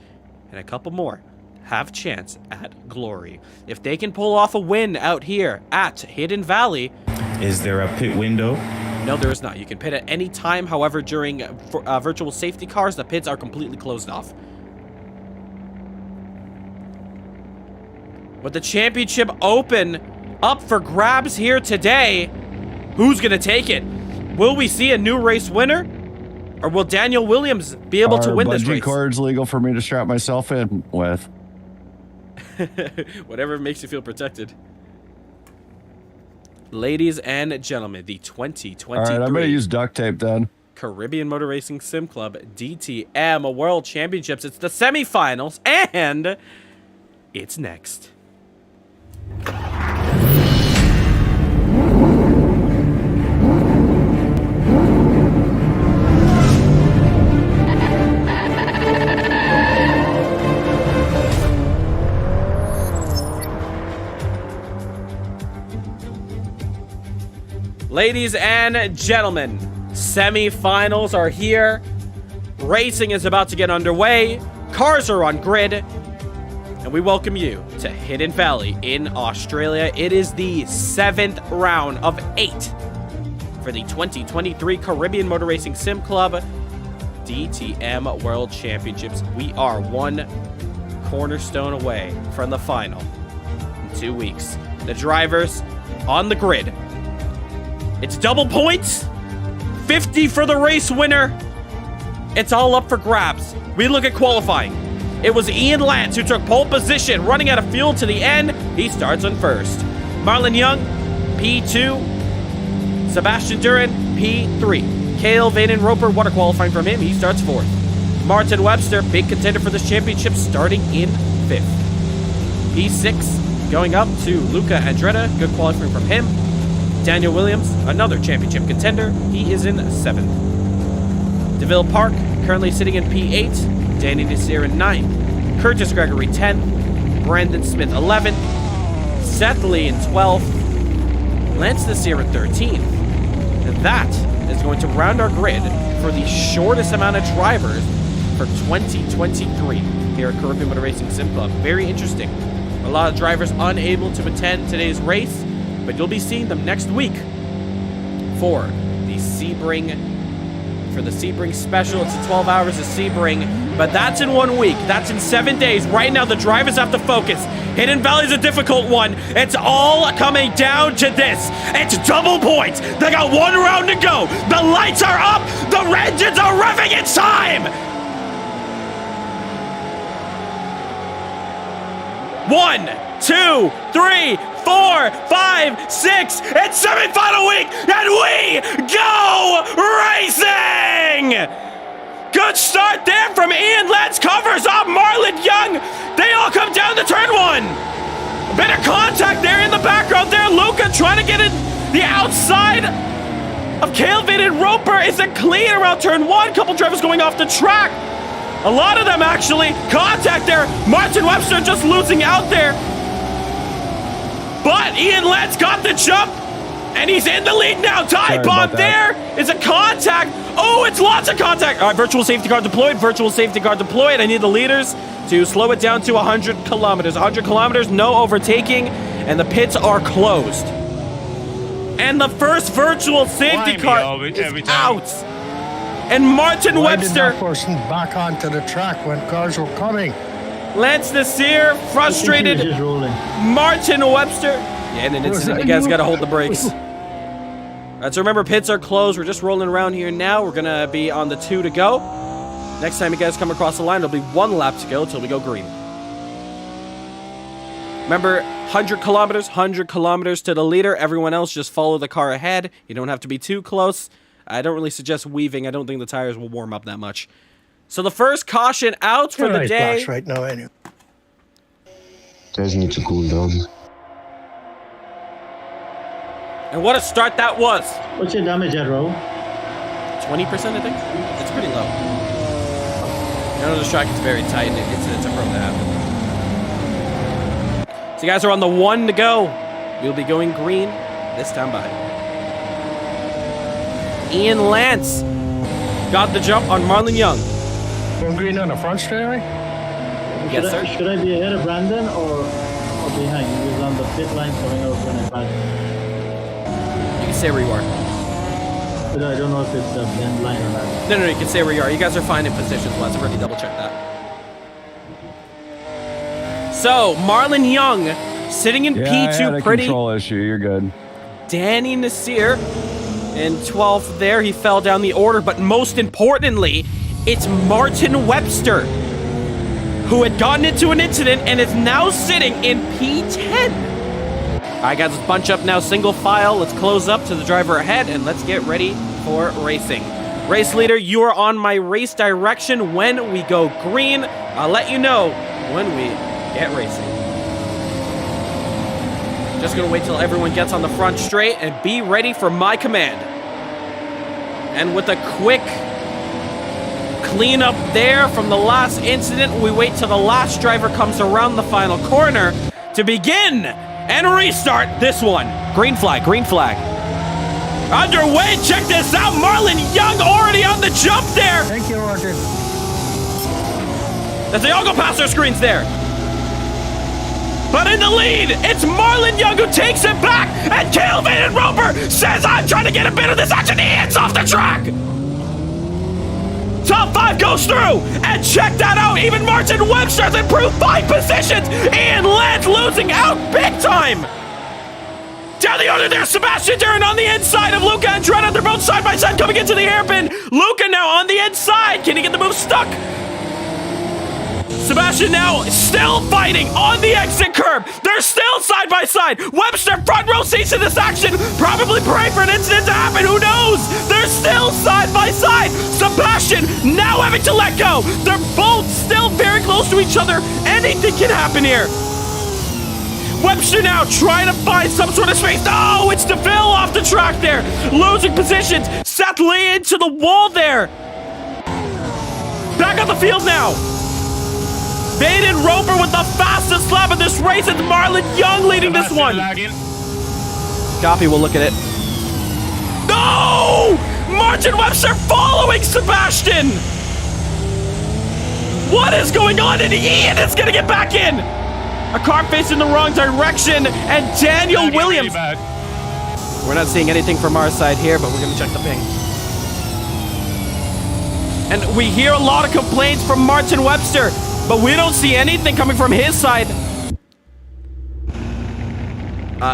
Speaker 2: and a couple more, have chance at glory. If they can pull off a win out here at Hidden Valley...
Speaker 8: Is there a pit window?
Speaker 2: No, there is not. You can pit at any time. However, during virtual safety cars, the pits are completely closed off. With the championship open up for grabs here today, who's going to take it? Will we see a new race winner? Or will Daniel Williams be able to win this race?
Speaker 4: Are bungee cords legal for me to strap myself in with?
Speaker 2: Whatever makes you feel protected. Ladies and gentlemen, the 2023
Speaker 4: All right, I'm going to use duct tape then.
Speaker 2: Caribbean Motor Racing Sim Club DTM World Championships. It's the semifinals, and it's next. Ladies and gentlemen, semi-finals are here. Racing is about to get underway. Cars are on grid. And we welcome you to Hidden Valley in Australia. It is the 7th round of 8 for the 2023 Caribbean Motor Racing Sim Club DTM World Championships. We are one cornerstone away from the final in 2 weeks. The drivers on the grid. It's double points, 50 for the race winner. It's all up for grabs. We look at qualifying. It was Ian Lance who took pole position, running out of fuel to the end. He starts on first. Marlon Young, P2. Sebastian Duran, P3. Cale Vaden Roper, what a qualifying from him. He starts fourth. Martin Webster, big contender for this championship, starting in fifth. P6 going up to Luca Andretta, good qualifying from him. Daniel Williams, another championship contender. He is in 7th. DeVille Park, currently sitting in P8. Danny Nasir in 9th. Curtis Gregory 10th. Brandon Smith 11th. Seth Lee in 12th. Lance Nasir in 13th. And that is going to round our grid for the shortest amount of drivers for 2023 here at Caribbean Motor Racing Sim Club. Very interesting. A lot of drivers unable to attend today's race, but you'll be seeing them next week for the Sebring special. It's in 12 hours of Sebring, but that's in 1 week. That's in 7 days. Right now, the drivers have to focus. Hidden Valley's a difficult one. It's all coming down to this. It's double points. They got 1 round to go. The lights are up. The engines are revving. It's time. 1, 2, 3, 4, 5, 6. It's semi-final week, and we go racing! Good start there from Ian Lance, covers off Marlon Young. They all come down to turn 1. A bit of contact there in the background there. Luca trying to get in the outside of Calvin and Roper. Is it clean around turn 1? Couple drivers going off the track. A lot of them actually. Contact there. Martin Webster just losing out there. But Ian Lance got the jump. And he's in the lead now. Tie bomb there. Is a contact. Oh, it's lots of contact. All right, virtual safety car deployed. Virtual safety car deployed. I need the leaders to slow it down to 100 kilometers. 100 kilometers, no overtaking. And the pits are closed. And the first virtual safety car is out. And Martin Webster
Speaker 9: person back onto the track when cars were coming.
Speaker 2: Lance Nasir, frustrated. Martin Webster. Yeah, and you guys got to hold the brakes. All right, so remember, pits are closed. We're just rolling around here now. We're going to be on the 2 to go. Next time you guys come across the line, it'll be 1 lap to go until we go green. Remember, 100 kilometers to the leader. Everyone else just follow the car ahead. You don't have to be too close. I don't really suggest weaving. I don't think the tires will warm up that much. So the first caution out for the day.
Speaker 9: Right now, anyway.
Speaker 10: Guys need to cool down.
Speaker 2: And what a start that was.
Speaker 5: What's your damage at, Ro?
Speaker 2: 20%, I think. It's pretty low. You know, this track is very tight. It's a prone to happen. So you guys are on the 1 to go. We'll be going green this time by. Ian Lance got the jump on Marlon Young.
Speaker 9: Going green on the front straightaway?
Speaker 2: Yes, sir.
Speaker 5: Should I be ahead of Brandon or behind? He was on the pit line coming out when I passed.
Speaker 2: You can stay where you are.
Speaker 5: But I don't know if it's a blend line or not.
Speaker 2: No, you can stay where you are. You guys are fine in positions. Let's already double check that. So, Marlon Young sitting in P2
Speaker 4: I had a
Speaker 2: pretty.
Speaker 4: Control issue. You're good.
Speaker 2: Danny Nasir in 12th there. He fell down the order, but most importantly, it's Martin Webster who had gotten into an incident and is now sitting in P10. All right, guys, let's bunch up now, single file. Let's close up to the driver ahead, and let's get ready for racing. Race leader, you are on my race direction when we go green. I'll let you know when we get racing. Just gonna wait till everyone gets on the front straight and be ready for my command. And with a quick cleanup there from the last incident, we wait till the last driver comes around the final corner to begin and restart this one. Green flag, green flag. Underway, check this out. Marlon Young already on the jump there.
Speaker 9: Thank you, Martin.
Speaker 2: As they all go past their screens there. But in the lead, it's Marlon Young who takes it back, and Calvin and Roper says, I'm trying to get a bit of this action. He hits off the track. Top 5 goes through, and check that out. Even Martin Webster's improved 5 positions. Ian Lance losing out big time. Down the order there, Sebastian Duran on the inside of Luca and Dredd. They're both side by side coming into the hairpin. Luca now on the inside. Can he get the move stuck? Sebastian now still fighting on the exit curb. They're still side by side. Webster front row seats to this action. Probably praying for an incident to happen. Who knows? They're still side by side. Sebastian now having to let go. They're both still very close to each other. Anything can happen here. Webster now trying to find some sort of space. Oh, it's DeVille off the track there. Losing positions. Seth Lee into the wall there. Back on the field now. Baden Roper with the fastest lap of this race. It's Marlon Young leading this one. Copy, we'll look at it. No! Martin Webster following Sebastian. What is going on? And Ian is going to get back in. A car facing the wrong direction. And Daniel Williams. We're not seeing anything from our side here, but we're going to check the ping. And we hear a lot of complaints from Martin Webster, but we don't see anything coming from his side.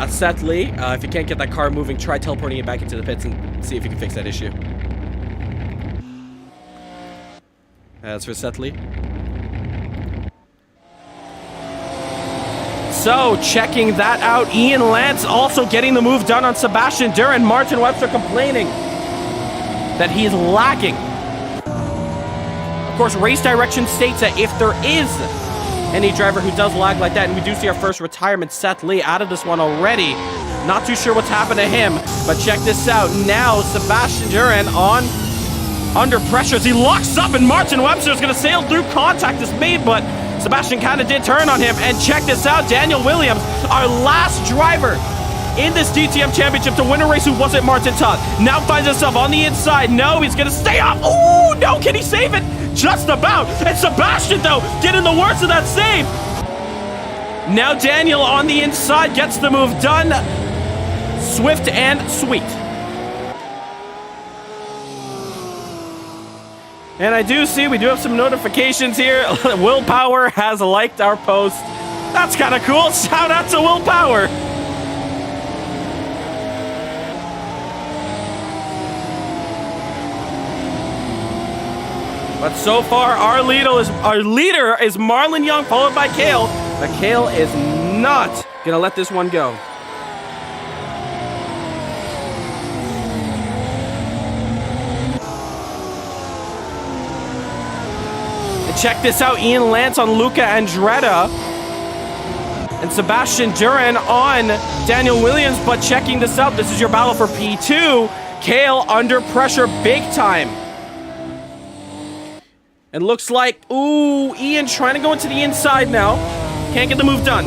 Speaker 2: Seth Lee, if you can't get that car moving, try teleporting it back into the pits and see if you can fix that issue. That's for Seth Lee. So, checking that out, Ian Lance also getting the move done on Sebastian Duran. Martin Webster complaining that he's lagging. Of course, race direction states that if there is any driver who does lag like that, and we do see our first retirement, Seth Lee, out of this one already. Not too sure what's happened to him, but check this out. Now, Sebastian Duran under pressure as he locks up, and Martin Webster is going to sail through. Contact is made, but Sebastian kind of did turn on him. And check this out, Daniel Williams, our last driver in this DTM championship to win a race who wasn't Martin Todd, now finds himself on the inside. No, he's going to stay off. Oh, no, can he save it? Just about. And Sebastian, though, getting the worst of that save. Now Daniel on the inside gets the move done. Swift and sweet. And I do see we do have some notifications here. Willpower has liked our post. That's kind of cool. Shout out to Willpower. But so far, our leader is Marlon Young, followed by Kale. But Kale is not gonna let this one go. And check this out, Ian Lance on Luca Andretta. And Sebastian Duran on Daniel Williams. But checking this out, this is your battle for P2. Kale under pressure big time. And looks like, ooh, Ian trying to go into the inside now. Can't get the move done.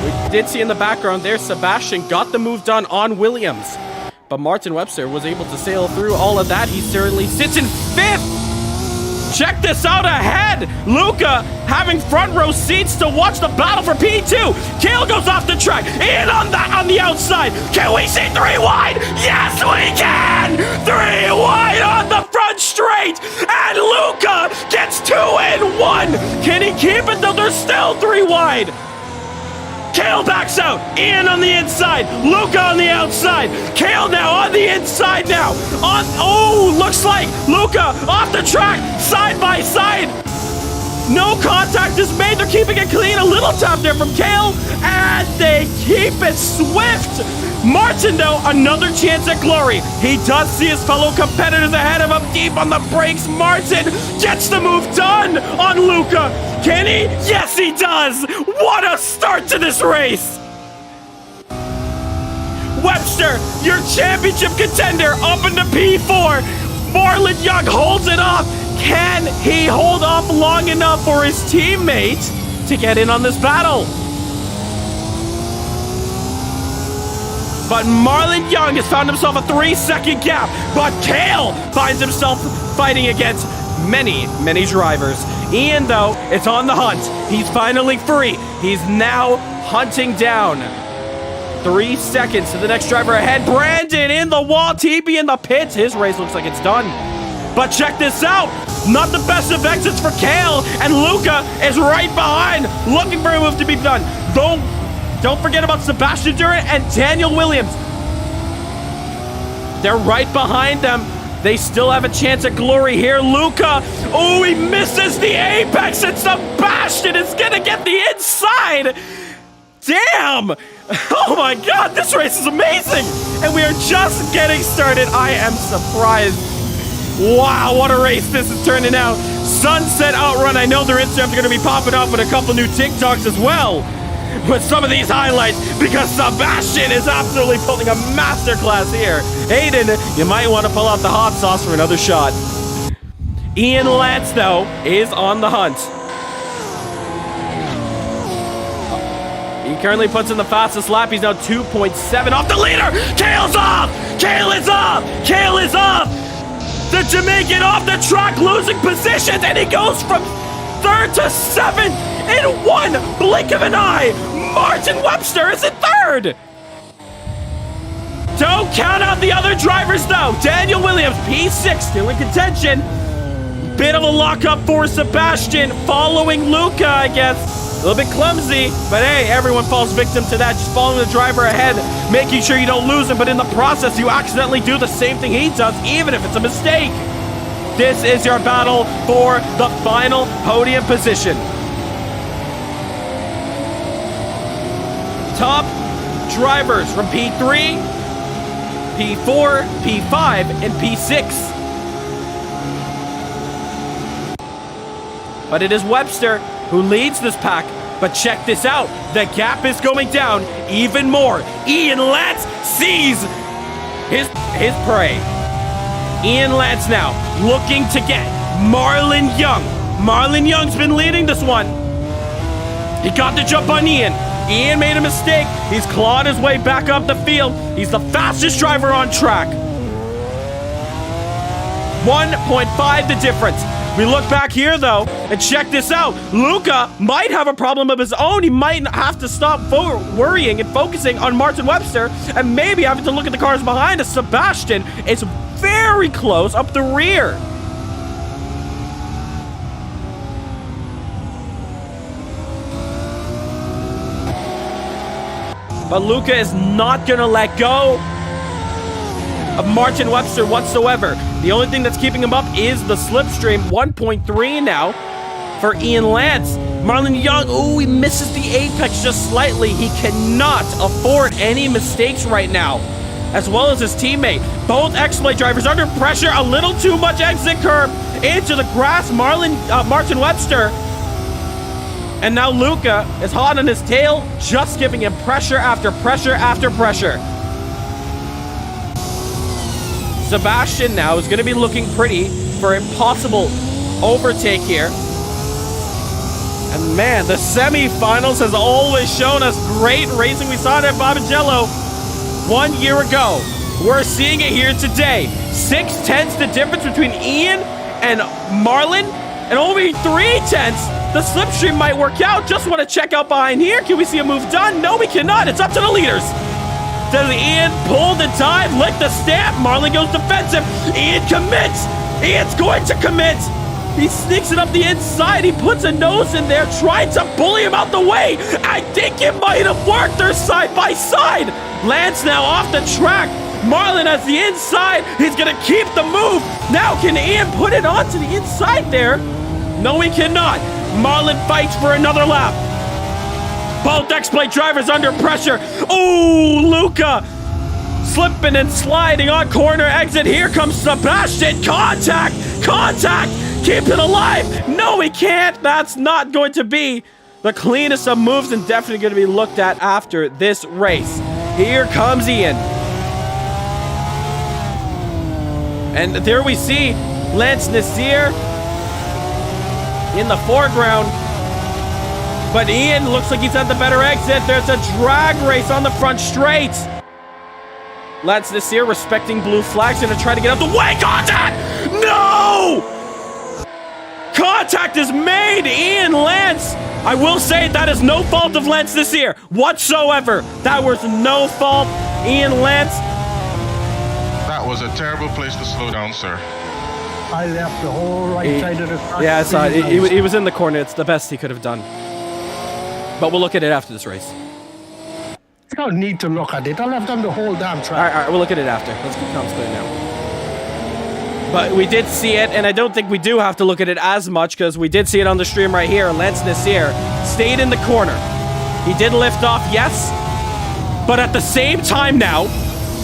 Speaker 2: We did see in the background there, Sebastian got the move done on Williams. But Martin Webster was able to sail through all of that. He certainly sits in 5th. Check this out ahead. Luca having front row seats to watch the battle for P2. Kale goes off the track. Ian on the outside. Can we see 3 wide? Yes, we can. 3 wide on the front straight. And Luca gets 2 in 1. Can he keep it though? There's still 3 wide. Kale backs out. Ian on the inside. Luca on the outside. Kale now on the inside now. Oh, looks like Luca off the track. Side by side. No contact is made. They're keeping it clean. A little tap there from Kale. And they keep it swift. Martin, though, another chance at glory. He does see his fellow competitors ahead of him. Deep on the brakes. Martin gets the move done on Luca. Can he? Yes, he does. What a start to this race. Webster, your championship contender, up into P4. Marlon Young holds it off. Can he hold off long enough for his teammate to get in on this battle? But Marlon Young has found himself a 3-second gap. But Kale finds himself fighting against many, many drivers. Ian, though, is on the hunt. He's finally free. He's now hunting down 3 seconds to the next driver ahead. Brandon in the wall. TB in the pits. His race looks like it's done. But check this out. Not the best of exits for Kale. And Luca is right behind, looking for a move to be done. Don't forget about Sebastian Duran and Daniel Williams. They're right behind them. They still have a chance at glory here. Luca, oh, he misses the apex, and Sebastian is gonna get the inside. Damn! Oh my God, this race is amazing! And we are just getting started. I am surprised. Wow, what a race this is turning out. Sunset Outrun, I know their Instagrams are gonna be popping up with a couple new TikToks as well with some of these highlights, because Sebastian is absolutely pulling a masterclass here. Hayden, you might want to pull out the hot sauce for another shot. Ian Lance, though, is on the hunt. He currently puts in the fastest lap. He's now 2.7 off the leader. Kale's off! Kale is off! Kale is off! The Jamaican off the track, losing positions, and he goes from 3rd to 7th in 1 blink of an eye. Martin Webster is in 3rd. Don't count out the other drivers, though. Daniel Williams, P6, still in contention. Bit of a lockup for Sebastian, following Luca, I guess. A little bit clumsy, but hey, everyone falls victim to that. Just following the driver ahead, making sure you don't lose him, but in the process, you accidentally do the same thing he does, even if it's a mistake. This is your battle for the final podium position. Top drivers from P3, P4, P5, and P6. But it is Webster who leads this pack. But check this out. The gap is going down even more. Ian Lance sees his prey. Ian Lance now looking to get Marlon Young. Marlon Young's been leading this one. He got the jump on Ian. Ian made a mistake. He's clawed his way back up the field. He's the fastest driver on track. 1.5 the difference. We look back here, though, and check this out. Luca might have a problem of his own. He might have to stop worrying and focusing on Martin Webster and maybe having to look at the cars behind us. Sebastian is very close up the rear. But Luca is not going to let go of Martin Webster whatsoever. The only thing that's keeping him up is the slipstream. 1.3 now for Ian Lance. Marlon Young, ooh, he misses the apex just slightly. He cannot afford any mistakes right now, as well as his teammate. Both exploit drivers under pressure. A little too much exit curve into the grass. Martin Webster. And now Luca is hot on his tail, just giving him pressure after pressure after pressure. Sebastian now is going to be looking pretty for impossible overtake here. And man, the semifinals has always shown us great racing. We saw it at Barrichello 1 year ago. We're seeing it here today. 6/10 the difference between Ian and Marlon, and only 3/10. The slipstream might work out. Just want to check out behind here. Can we see a move done? No, we cannot. It's up to the leaders. Does Ian pull the time, lick the stamp? Marlon goes defensive. Ian commits. Ian's going to commit. He sneaks it up the inside. He puts a nose in there, trying to bully him out the way. I think it might have worked. They're side by side. Lance now off the track. Marlon has the inside. He's going to keep the move. Now can Ian put it onto the inside there? No, he cannot. Marlon fights for another lap. Both exploit drivers under pressure. Oh, Luca slipping and sliding on corner exit. Here comes Sebastian. Contact! Contact! Keep it alive! No, he can't. That's not going to be the cleanest of moves and definitely going to be looked at after this race. Here comes Ian. And there we see Lance Nasir in the foreground. But Ian looks like he's at the better exit. There's a drag race on the front straight. Lance Nasir respecting blue flags, gonna try to get out the way. Contact! No! Contact is made. Ian Lance. I will say that is no fault of Lance Nasir whatsoever. That was no fault. Ian Lance.
Speaker 7: That was a terrible place to slow down, sir.
Speaker 9: I left the whole right side of the track.
Speaker 2: Yeah, I saw it. He was in the corner. It's the best he could have done. But we'll look at it after this race.
Speaker 9: You don't need to look at it. I left them the whole damn track.
Speaker 2: All right, we'll look at it after. Let's get comms clear now. But we did see it, and I don't think we do have to look at it as much because we did see it on the stream right here. Lance Nasir stayed in the corner. He did lift off, yes. But at the same time now,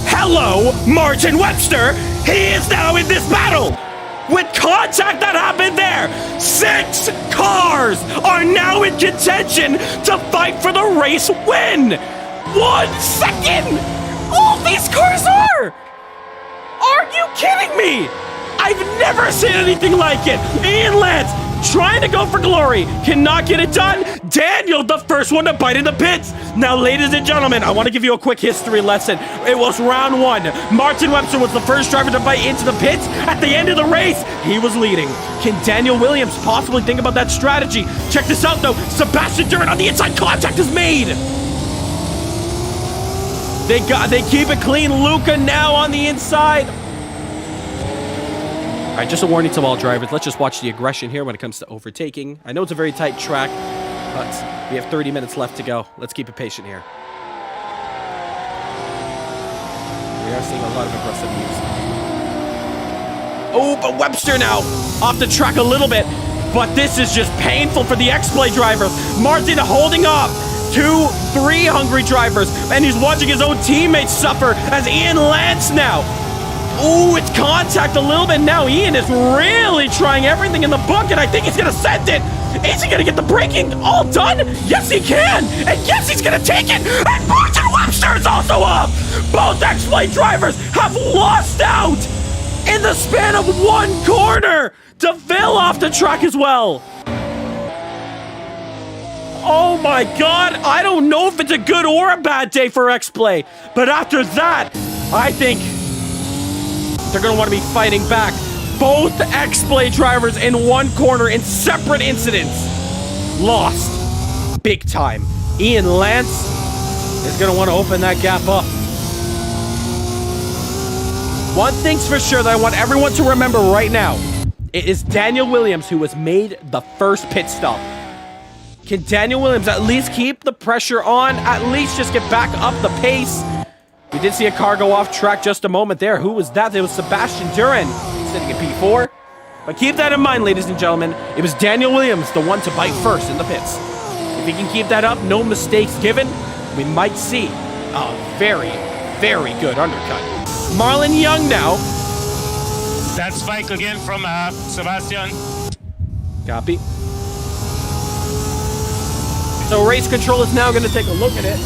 Speaker 2: hello, Martin Webster. He is now in this battle. With contact that happened there, 6 cars are now in contention to fight for the race win. 1 second! All these cars are! Are you kidding me? I've never seen anything like it. Ian Lance trying to go for glory, cannot get it done. Daniel, the first one to bite in the pits. Now, ladies and gentlemen, I want to give you a quick history lesson. It was round 1. Martin Webster was the first driver to bite into the pits. At the end of the race, he was leading. Can Daniel Williams possibly think about that strategy? Check this out, though. Sebastian Durant on the inside. Contact is made. They keep it clean. Luca now on the inside. right, just a warning to all drivers. Let's just watch the aggression here when it comes to overtaking. I know it's a very tight track, but we have 30 minutes left to go. Let's keep it patient here. We are seeing a lot of aggressive moves. Oh, but Webster now off the track a little bit. But this is just painful for the X-Play drivers. Martin holding off 2-3 hungry drivers. And he's watching his own teammates suffer as Ian Lance now. Ooh, it's contact a little bit now. Ian is really trying everything in the book, and I think he's going to send it. Is he going to get the braking all done? Yes, he can. And yes, he's going to take it. And Martin Webster is also off. Both X-Play drivers have lost out in the span of one corner. DeVille off the track as well. Oh my God. I don't know if it's a good or a bad day for X-Play. But after that, I think they're going to want to be fighting back. Both X-Play drivers in one corner in separate incidents lost big time. Ian Lance is going to want to open that gap up. One thing's for sure that I want everyone to remember right now. It is Daniel Williams who has made the first pit stop. Can Daniel Williams at least keep the pressure on? At least just get back up the pace? We did see a car go off track just a moment there. Who was that? It was Sebastian Duran sitting at P4. But keep that in mind, ladies and gentlemen. It was Daniel Williams, the one to bite first in the pits. If he can keep that up, no mistakes given, we might see a very, very good undercut. Marlon Young now.
Speaker 11: That spike again from Sebastian.
Speaker 2: Copy. So race control is now going to take a look at it.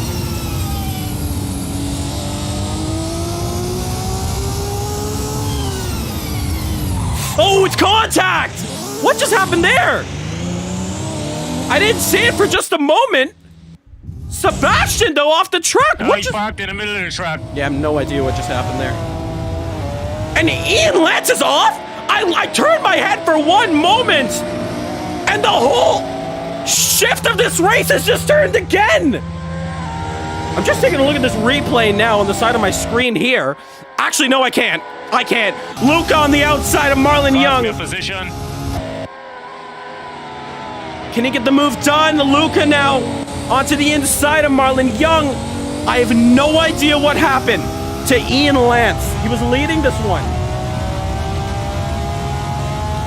Speaker 2: Oh, it's contact! What just happened there? I didn't see it for just a moment. Sebastian, though, off the track.
Speaker 11: What just parked in the middle of the track?
Speaker 2: Yeah, I have no idea what just happened there. And Ian Lance is off? I turned my head for one moment, and the whole shift of this race has just turned again. I'm just taking a look at this replay now on the side of my screen here. Actually, no, I can't. I can't. Luca on the outside of Marlon Young.
Speaker 11: Position.
Speaker 2: Can he get the move done? Luca now onto the inside of Marlon Young. I have no idea what happened to Ian Lance. He was leading this one.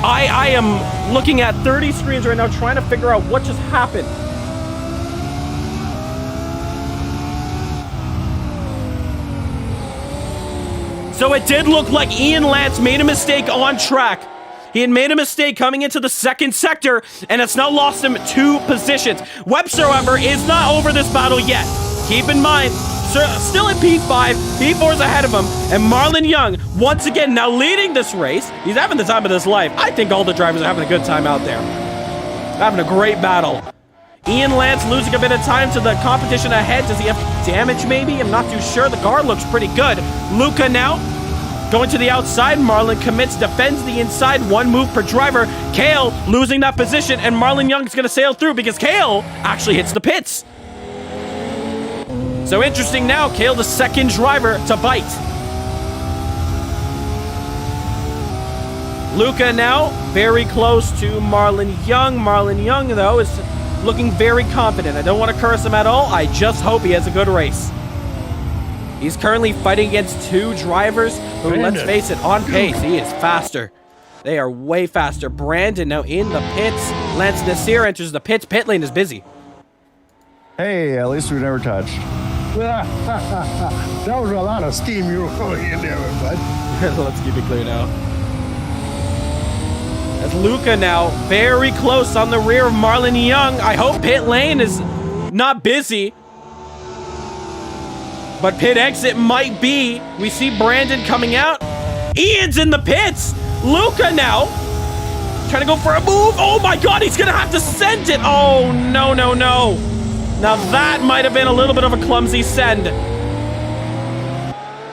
Speaker 2: I am looking at 30 screens right now trying to figure out what just happened. So it did look like Ian Lance made a mistake on track. He had made a mistake coming into the second sector, and it's now lost him 2 positions. Webster, however, is not over this battle yet. Keep in mind, still at P5, P4 is ahead of him, and Marlon Young, once again, now leading this race. He's having the time of his life. I think all the drivers are having a good time out there. Having a great battle. Ian Lance losing a bit of time to the competition ahead. Does he have damage maybe? I'm not too sure. The car looks pretty good. Luca now going to the outside. Marlon commits, defends the inside. 1 move per driver. Kale losing that position, and Marlon Young's going to sail through because Kale actually hits the pits. So interesting now. Kale, the second driver to bite. Luca now very close to Marlon Young. Marlon Young, though, is looking very confident. I don't want to curse him at all. I just hope he has a good race. He's currently fighting against 2 drivers who, let's face it, on pace, he is faster. They are way faster. Brandon now in the pits. Lance Nasir enters the pits. Pit lane is busy.
Speaker 4: Hey, at least we never touched.
Speaker 9: That was a lot of steam you were going in there, bud.
Speaker 2: Let's keep it clear now. As Luca now very close on the rear of Marlon Young. I hope pit lane is not busy, but pit exit might be. We see Brandon coming out. Ian's in the pits. Luca now trying to go for a move. Oh my God, he's gonna have to send it. Oh, no, no, no. Now that might have been a little bit of a clumsy send.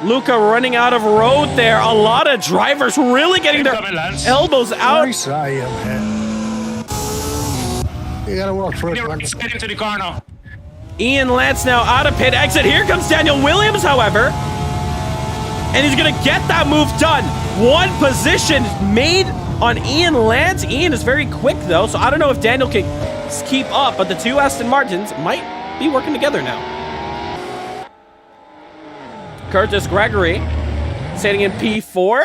Speaker 2: Luca running out of road there. A lot of drivers really getting their elbows out.
Speaker 9: Nice eye, man. You gotta walk first.
Speaker 11: Get into the car now.
Speaker 2: Ian Lance now out of pit exit. Here comes Daniel Williams, however. and he's going to get that move done. One position made on Ian Lance. Ian is very quick, though, so I don't know if Daniel can keep up, but the two Aston Martins might be working together now. Curtis Gregory sitting in P4.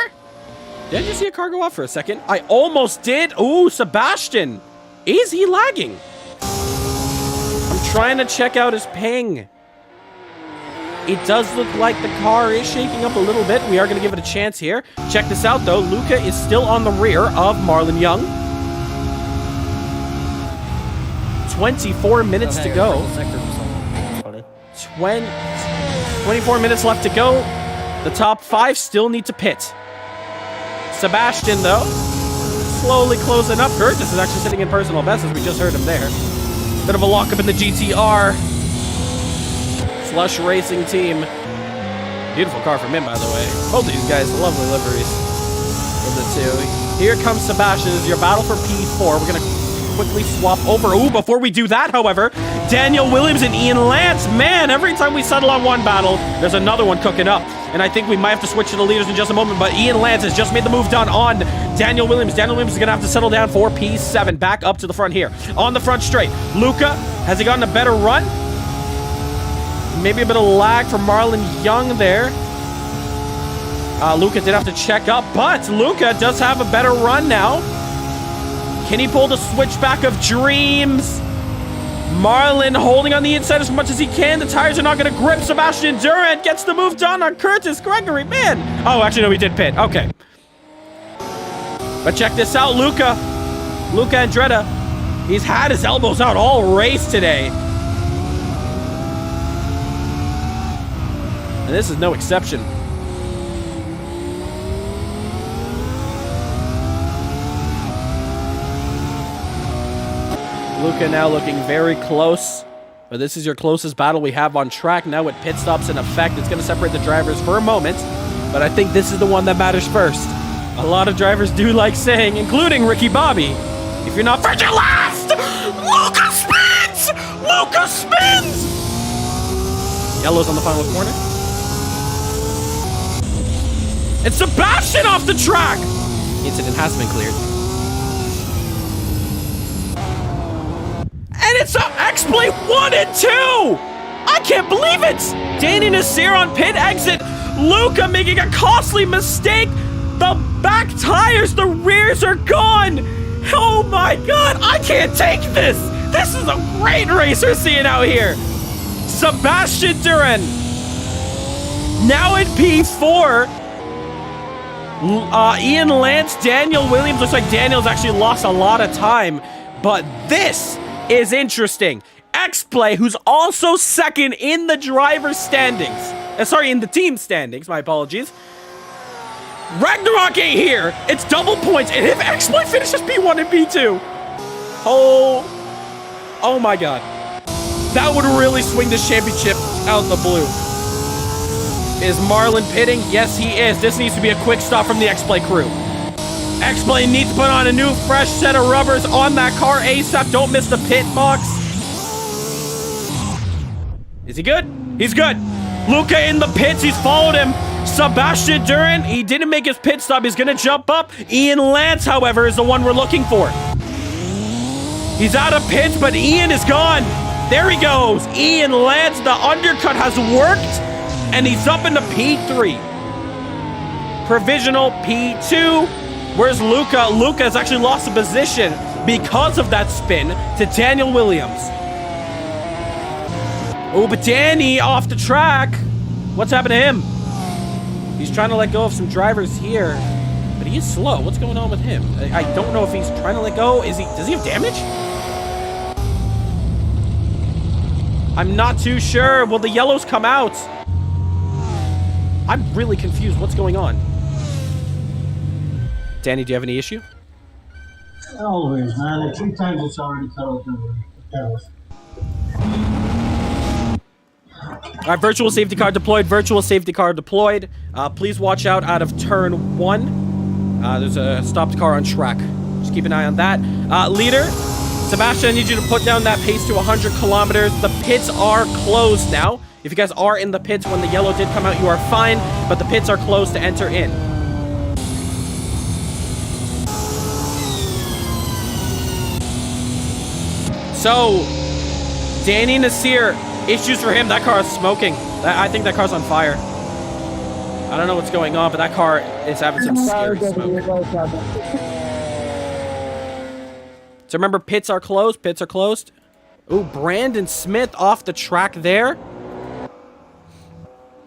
Speaker 2: Did you see a car go off for a second? I almost did. Ooh, Sebastian. Is he lagging? I'm trying to check out his ping. It does look like the car is shaking up a little bit. We are going to give it a chance here. Check this out, though. Luca is still on the rear of Marlon Young. 24 minutes to go. 24 minutes left to go. The top 5 still need to pit. Sebastian, though, slowly closing up. Curtis is actually sitting in personal best, as we just heard him there. Bit of a lockup in the GTR. Slush Racing Team. Beautiful car from him, by the way. Both of these guys, lovely liveries for the two. Here comes Sebastian. This is your battle for P4. We're going to quickly swap over. Ooh, before we do that, however, Daniel Williams and Ian Lance. Man, every time we settle on one battle, there's another one cooking up. And I think we might have to switch to the leaders in just a moment, but Ian Lance has just made the move down on Daniel Williams. Daniel Williams is going to have to settle down for P7. Back up to the front here. On the front straight. Luca, has he gotten a better run? Maybe a bit of lag from Marlon Young there. Luca did have to check up, but Luca does have a better run now. Can he pull the switchback of dreams? Marlon holding on the inside as much as he can. The tires are not going to grip. Sebastian Durant gets the move done on Curtis Gregory. Man. Oh, actually, no, he did pit. Okay. But check this out, Luca. Luca Andretta. He's had his elbows out all race today. And this is no exception. Luca now looking very close, but this is your closest battle we have on track. Now with pit stops in effect, it's going to separate the drivers for a moment, but I think this is the one that matters first. A lot of drivers do like saying, including Ricky Bobby, if you're not first, you're last! Luca spins! Luca spins! Yellow's on the final corner. It's Sebastian off the track! Incident has been cleared. And it's X-Play 1 and 2! I can't believe it! Danny Nasir on pit exit. Luca making a costly mistake. The back tires, the rears are gone. Oh my god, I can't take this! This is a great race we're seeing out here. Sebastian Duran. Now in P4. Ian Lance, Daniel Williams. Looks like Daniel's actually lost a lot of time. But this is interesting. X-Play, who's also second in the driver's standings. Sorry, in the team standings. My apologies. Ragnarok ain't here. It's double points. And if X-Play finishes P1 and P2. Oh my god. That would really swing this championship out the blue. Is Marlon pitting? Yes, he is. This needs to be a quick stop from the X-Play crew. X-Play needs to put on a new fresh set of rubbers on that car ASAP. Don't miss the pit box. Is he good? He's good. Luca in the pits. He's followed him. Sebastian Duran, he didn't make his pit stop. He's going to jump up. Ian Lance, however, is the one we're looking for. He's out of pits, but Ian is gone. There he goes. Ian Lance, the undercut has worked, and he's up into P3. Provisional P2. Where's Luca? Luca has actually lost a position because of that spin to Daniel Williams. Oh, but Danny off the track. What's happened to him? He's trying to let go of some drivers here, but he is slow. What's going on with him? I don't know if he's trying to let go. Does he have damage? I'm not too sure. Will the yellows come out? I'm really confused. What's going on? Danny, do you have any issue?
Speaker 5: Always, man. 3 times it's already settled.
Speaker 2: All right, virtual safety car deployed. Virtual safety car deployed. Please watch out of turn 1. There's a stopped car on track. Just keep an eye on that. Leader, Sebastian, I need you to put down that pace to 100 kilometers. The pits are closed now. If you guys are in the pits when the yellow did come out, you are fine, but the pits are closed to enter in. So, Danny Nasir, issues for him. That car is smoking. I think that car's on fire. I don't know what's going on, but that car is having some scary smoke. So remember, pits are closed. Pits are closed. Ooh, Brandon Smith off the track there.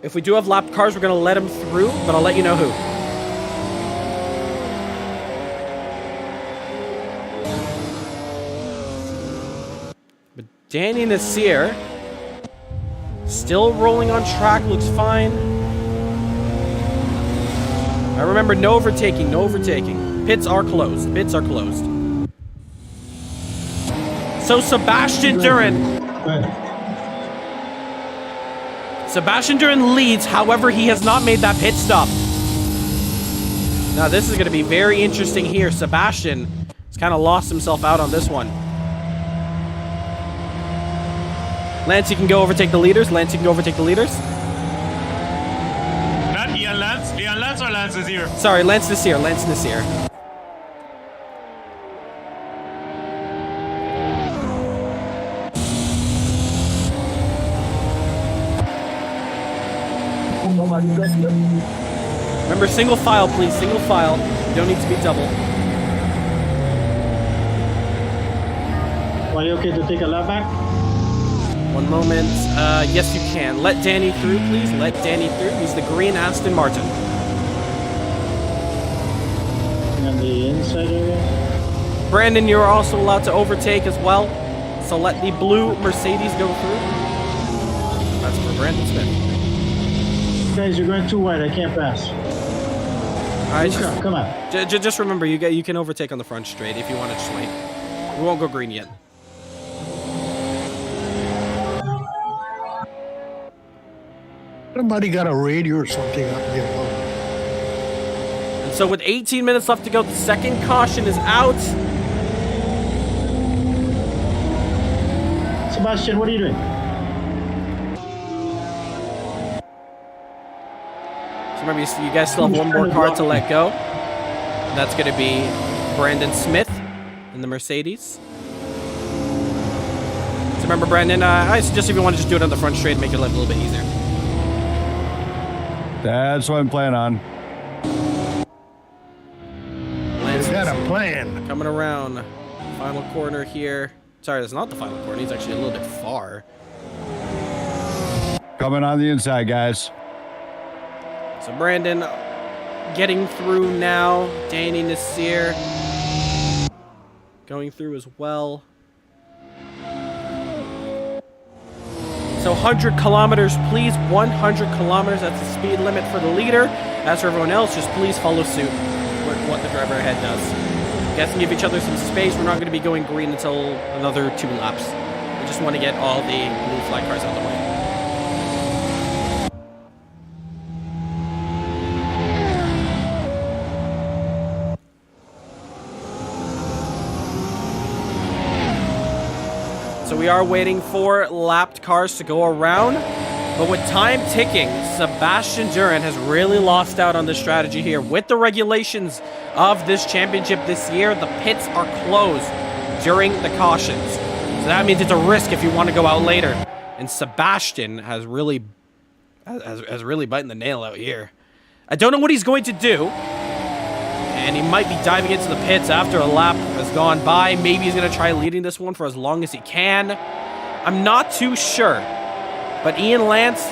Speaker 2: If we do have lapped cars, we're going to let him through, but I'll let you know who. But Danny Nasir, still rolling on track, looks fine. I remember no overtaking, no overtaking. Pits are closed. Pits are closed. So Sebastian Duran. Sebastian Duran leads, however, he has not made that pit stop. Now this is going to be very interesting here. Sebastian has kind of lost himself out on this one. Lance, you can go overtake the leaders. Lance, you can go overtake the leaders.
Speaker 11: Not Ian Lance. Leon Lance or Lance is here?
Speaker 2: Sorry, Lance Nasir. Lance Nasir. Remember, single file, please. Single file. You don't need to be double.
Speaker 5: Are you okay to take a lap back?
Speaker 2: One moment. Yes, you can. Let Danny through, please. Let Danny through. He's the green Aston Martin.
Speaker 5: On the inside area?
Speaker 2: Brandon, you're also allowed to overtake as well. So let the blue Mercedes go through. That's for Brandon Smith.
Speaker 5: Guys, you're going too wide. I can't pass.
Speaker 2: All right,
Speaker 5: come on.
Speaker 2: Just remember, you can overtake on the front straight if you want to just wait. We won't go green yet.
Speaker 9: Somebody got a radio or something up there.
Speaker 2: And so with 18 minutes left to go, the second caution is out.
Speaker 5: Sebastian, what are you doing?
Speaker 2: Remember, you guys still have one more car to let go. That's going to be Brandon Smith in the Mercedes. So remember, Brandon, I suggest if you want to just do it on the front straight, make your life a little bit easier.
Speaker 4: That's what I'm planning on.
Speaker 2: Lance
Speaker 9: Is that a plan?
Speaker 2: coming around. Final corner here. Sorry, that's not the final corner. He's actually a little bit far.
Speaker 4: Coming on the inside, guys.
Speaker 2: So Brandon getting through now. Danny Nasir going through as well. So 100 kilometers, please. 100 kilometers. That's the speed limit for the leader. As for everyone else, just please follow suit with what the driver ahead does. You guys can give each other some space. We're not going to be going green until another 2 laps. We just want to get all the blue flag cars out of the way. So we are waiting for lapped cars to go around. But with time ticking, Sebastian Duran has really lost out on this strategy here. With the regulations of this championship this year, the pits are closed during the cautions. So that means it's a risk if you want to go out later. And Sebastian has really biting the nail out here. I don't know what he's going to do. And he might be diving into the pits after a lap has gone by. Maybe he's going to try leading this one for as long as he can. I'm not too sure. But Ian Lance,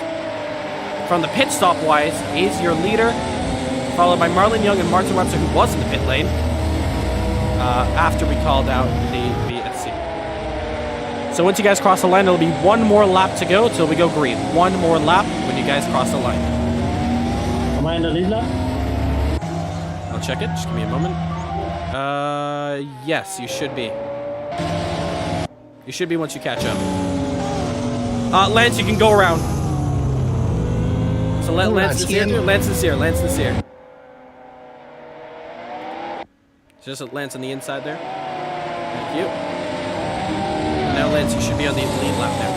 Speaker 2: from the pit stop wise, is your leader. Followed by Marlon Young and Martin Webster, who was in the pit lane. After we called out the VSC. So once you guys cross the line, there'll be one more lap to go till we go green. One more lap when you guys cross the line.
Speaker 5: Am I in the lead lap?
Speaker 2: I'll check it. Just give me a moment. Yes, you should be. You should be once you catch up. Lance, you can go around. So let Lance Nasir. Lance Nasir. Lance Nasir. Just Lance on the inside there. Thank you. And now Lance, you should be on the lead lap there.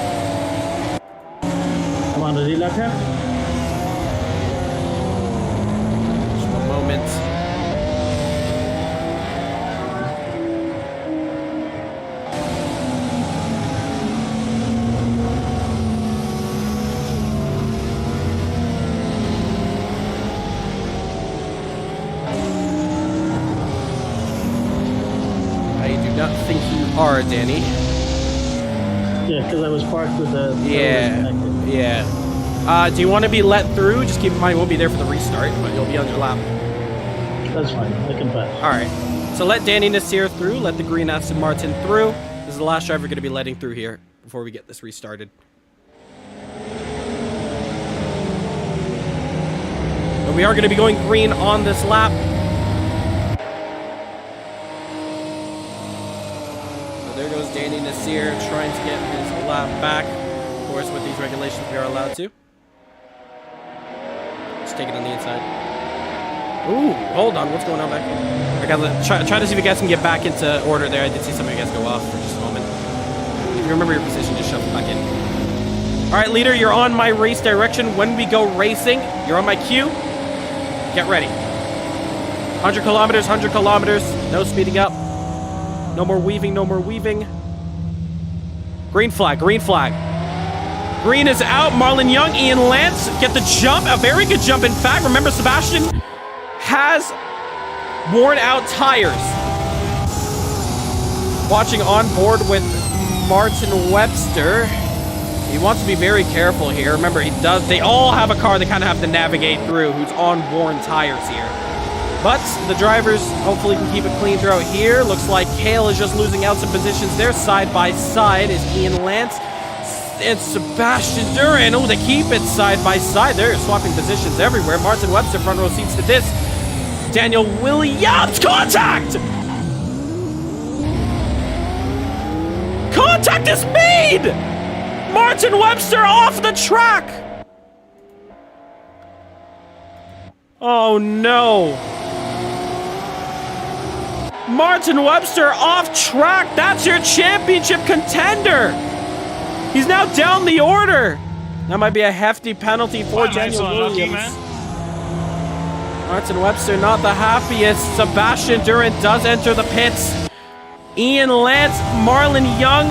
Speaker 5: Am on the left here.
Speaker 2: Just one moment. I do not think you are, Danny.
Speaker 5: Yeah, because I was parked with the...
Speaker 2: Yeah. Do you want to be let through? Just keep in mind, you won't be there for the restart, but you'll be on your lap.
Speaker 5: That's fine. I can pass.
Speaker 2: All right. So let Danny Nasir through. Let the green Aston Martin through. This is the last driver going to be letting through here before we get this restarted. But we are going to be going green on this lap. So there goes Danny Nasir trying to get his lap back. Of course, with these regulations, we are allowed to. Just take it on the inside. Ooh, hold on. What's going on back here? I gotta try to see if you guys can get back into order there. I did see some of you guys go off for just a moment. If you remember your position, just shuffle back in. All right, leader, you're on my race direction. When we go racing, you're on my cue. Get ready. 100 kilometers, 100 kilometers. No speeding up. No more weaving, no more weaving. Green flag, green flag. Green is out. Marlon Young, Ian Lance get the jump. A very good jump, in fact. Remember, Sebastian has worn out tires. Watching on board with Martin Webster. He wants to be very careful here. Remember, they all have a car they kind of have to navigate through who's on worn tires here. But the drivers hopefully can keep it clean throughout here. Looks like Kale is just losing out some positions there. Side by side is Ian Lance and Sebastian Duran. Oh, they keep it side by side. They're swapping positions everywhere. Martin Webster front row seats to this. Daniel Williams, contact! Contact is made! Martin Webster off the track! Oh no. Martin Webster off track. That's your championship contender. He's now down the order. That might be a hefty penalty for Daniel Williams. Martin Webster not the happiest. Sebastian Duran does enter the pits. Ian Lance, Marlon Young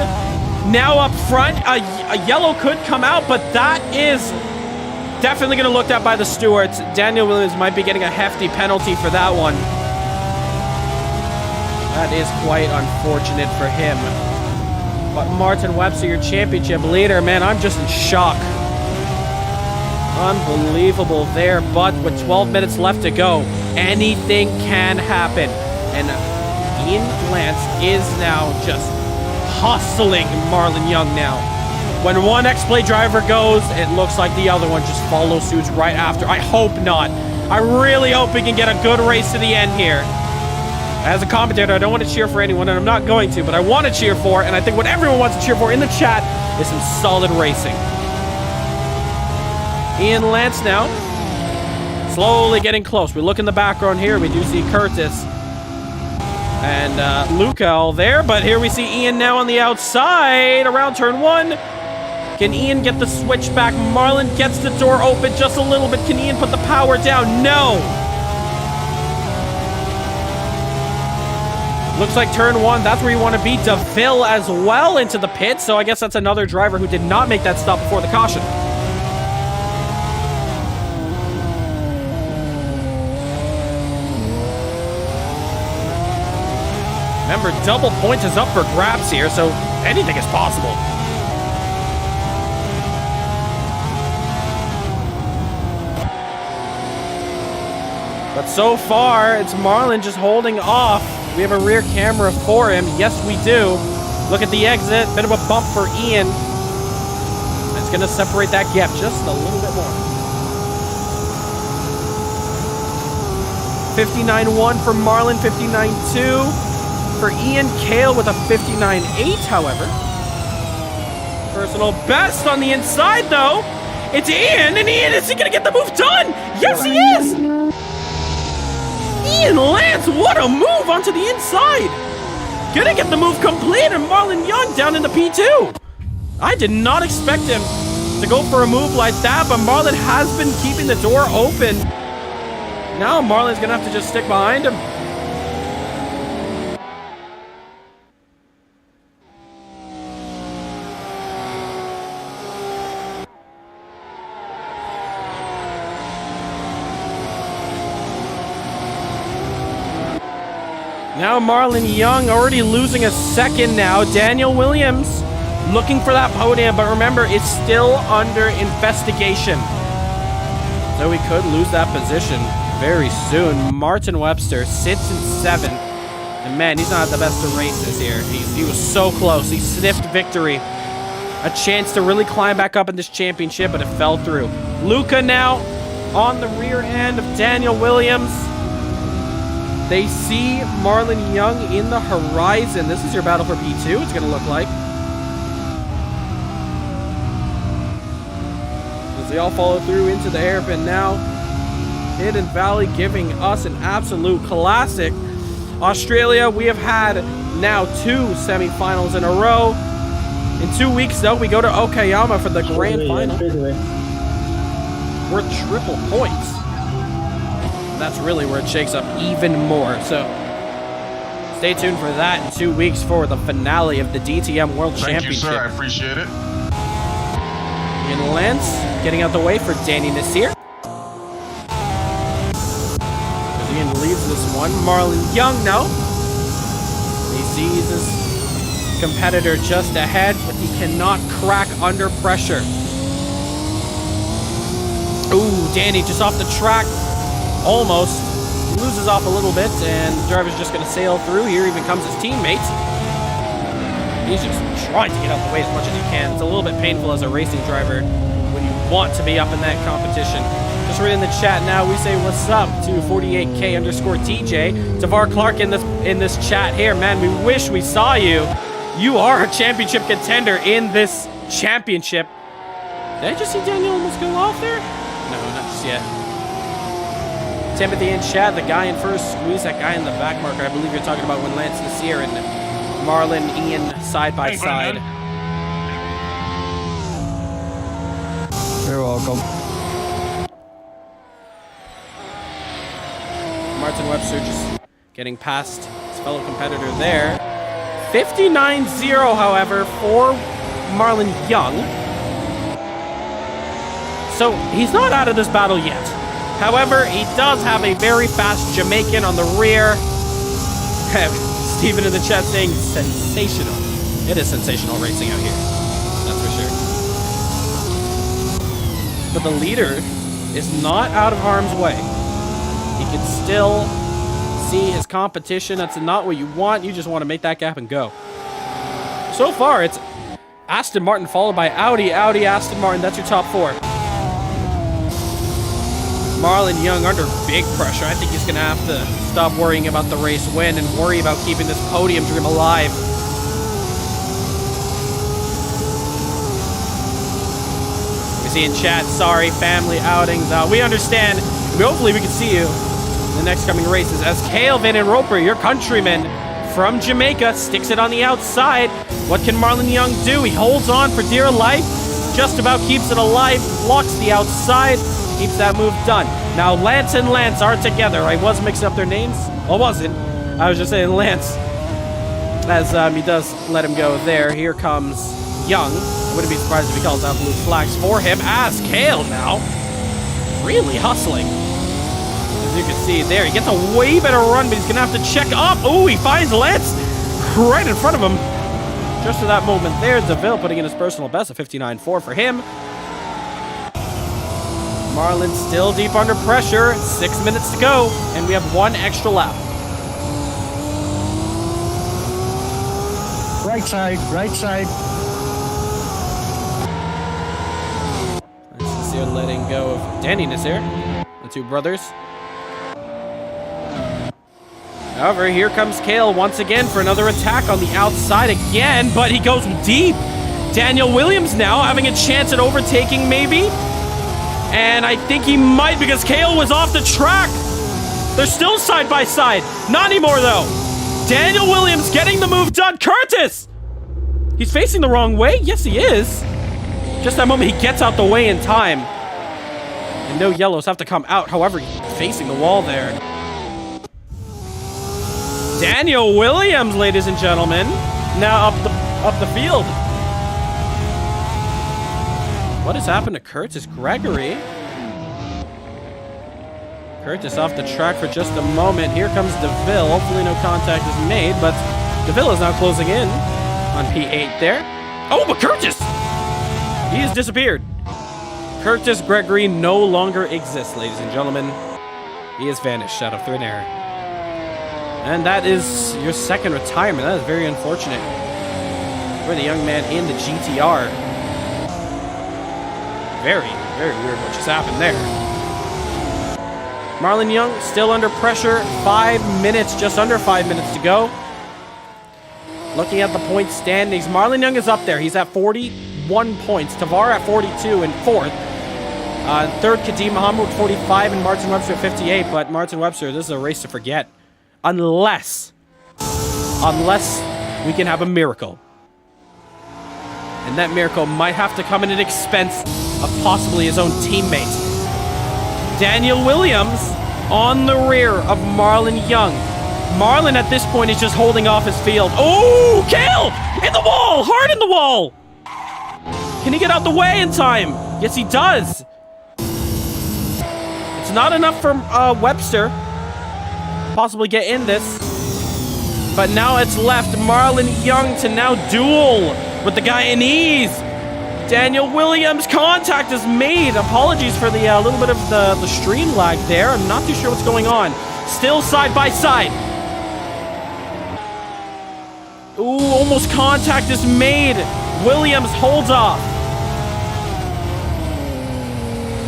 Speaker 2: now up front. A yellow could come out, but that is definitely going to look at by the stewards. Daniel Williams might be getting a hefty penalty for that one. That is quite unfortunate for him. But Martin Webster, your championship leader, man, I'm just in shock. Unbelievable there, but with 12 minutes left to go, anything can happen. And Ian Lance is now just hustling Marlon Young now. When one X-Play driver goes, it looks like the other one just follows suit right after. I hope not. I really hope we can get a good race to the end here. As a commentator, I don't want to cheer for anyone, and I'm not going to, but I want to cheer for, and I think what everyone wants to cheer for in the chat is some solid racing. Ian Lance now, slowly getting close. We look in the background here, we do see Curtis and Luca all there, but here we see Ian now on the outside around turn 1. Can Ian get the switch back? Marlon gets the door open just a little bit. Can Ian put the power down? No! Looks like turn 1, that's where you want to be. DeVille as well into the pit, so I guess that's another driver who did not make that stop before the caution. Remember, double points is up for grabs here, so anything is possible. But so far, it's Marlon just holding off. We have a rear camera for him. Yes, we do. Look at the exit. Bit of a bump for Ian. It's going to separate that gap just a little bit more. 59.1 for Marlon, 59.2 for Ian. Kale with a 59.8, however. Personal best on the inside, though. It's Ian, and Ian, is he going to get the move done? Yes, he is! Ian Lance, what a move onto the inside! Gonna get the move complete, and Marlon Young down in the P2. I did not expect him to go for a move like that, but Marlon has been keeping the door open. Now Marlon's gonna have to just stick behind him. Now Marlon Young already losing a second now. Daniel Williams looking for that podium, but remember, it's still under investigation. So we could lose that position very soon. Martin Webster sits in 7th. And man, he's not the best of races here. He was so close. He sniffed victory. A chance to really climb back up in this championship, but it fell through. Luca now on the rear end of Daniel Williams. They see Marlon Young in the horizon. This is your battle for P2, it's going to look like. As they all follow through into the hairpin now. Hidden Valley giving us an absolute classic. Australia, we have had now 2 semifinals in a row. In 2 weeks, though, we go to Okayama for the grand final. We're triple points. That's really where it shakes up even more. So stay tuned for that in 2 weeks for the finale of the DTM World Championship.
Speaker 7: Thank you, sir. I appreciate it.
Speaker 2: And Lance getting out the way for Danny Nasir. Ian leads this one. Marlon Young, no. He sees his competitor just ahead, but he cannot crack under pressure. Ooh, Danny just off the track. Almost. He loses off a little bit, and the driver's just going to sail through. Here even comes his teammate. He's just trying to get out the way as much as he can. It's a little bit painful as a racing driver when you want to be up in that competition. Just reading the chat now, we say what's up to 48K_TJ. Tavar Clark in this chat here. Man, we wish we saw you. You are a championship contender in this championship. Did I just see Daniel almost go off there? No, not just yet. Timothy in chat, the guy in first, squeeze that guy in the back marker. I believe you're talking about when Lance Nasir and Marlon Ian side by side.
Speaker 4: You're welcome.
Speaker 2: Martin Webster just getting past his fellow competitor there. 59-0, however, for Marlon Young. So he's not out of this battle yet. However, he does have a very fast Jamaican on the rear. Steven in the chat saying sensational. It is sensational racing out here. That's for sure. But the leader is not out of harm's way. He can still see his competition. That's not what you want. You just want to make that gap and go. So far, it's Aston Martin followed by Audi. Audi, Aston Martin. That's your top 4. Marlon Young under big pressure. I think he's going to have to stop worrying about the race win and worry about keeping this podium dream alive. We see in chat, sorry, family outings. We understand. Hopefully we can see you in the next coming races as Calvin and Roper, your countryman from Jamaica, sticks it on the outside. What can Marlon Young do? He holds on for dear life, just about keeps it alive, blocks the outside, keeps that move done. Now Lance and Lance are together. I was mixing up their names. Well, I wasn't. I was just saying Lance, as he does let him go there. Here comes Young. I wouldn't be surprised if he calls out blue flags for him as Kale now really hustling. As you can see there, he gets a way better run, but he's going to have to check up. Oh, he finds Lance right in front of him. Just for that moment there, DeVille putting in his personal best of 59.4 for him. Marlon still deep under pressure. 6 minutes to go, and we have 1 extra lap.
Speaker 9: Right side, right side.
Speaker 2: Nasir letting go of Danny Nasir, the 2 brothers. However, here comes Kale once again for another attack on the outside again, but he goes deep. Daniel Williams now having a chance at overtaking maybe. And I think he might because Kale was off the track. They're still side by side. Not anymore though. Daniel Williams getting the move done. Curtis! He's facing the wrong way. Yes, he is. Just that moment he gets out the way in time. And no yellows have to come out. However, he's facing the wall there. Daniel Williams, ladies and gentlemen, now up the field. What has happened to Curtis Gregory? Curtis off the track for just a moment. Here comes DeVille. Hopefully no contact is made, but DeVille is now closing in on P8 there. Oh, but Curtis! He has disappeared. Curtis Gregory no longer exists, ladies and gentlemen. He has vanished out of thin air. And that is your second retirement. That is very unfortunate for the young man in the GTR. Very, very weird what just happened there. Marlon Young still under pressure. 5 minutes, just under 5 minutes to go. Looking at the point standings, Marlon Young is up there. He's at 41 points. Tavar at 42 in fourth. Third, Kadeem Muhammad with 45 and Martin Webster at 58. But Martin Webster, this is a race to forget. Unless we can have a miracle. And that miracle might have to come at an expense of possibly his own teammate. Daniel Williams on the rear of Marlon Young. Marlon at this point is just holding off his field. Oh, kill! In the wall! Hard in the wall! Can he get out the way in time? Yes, he does. It's not enough for Webster. Possibly get in this. But now it's left Marlon Young to now duel with the guy in ease. Daniel Williams, contact is made. Apologies for the little bit of the stream lag there. I'm not too sure what's going on. Still side by side. Ooh, almost contact is made. Williams holds off.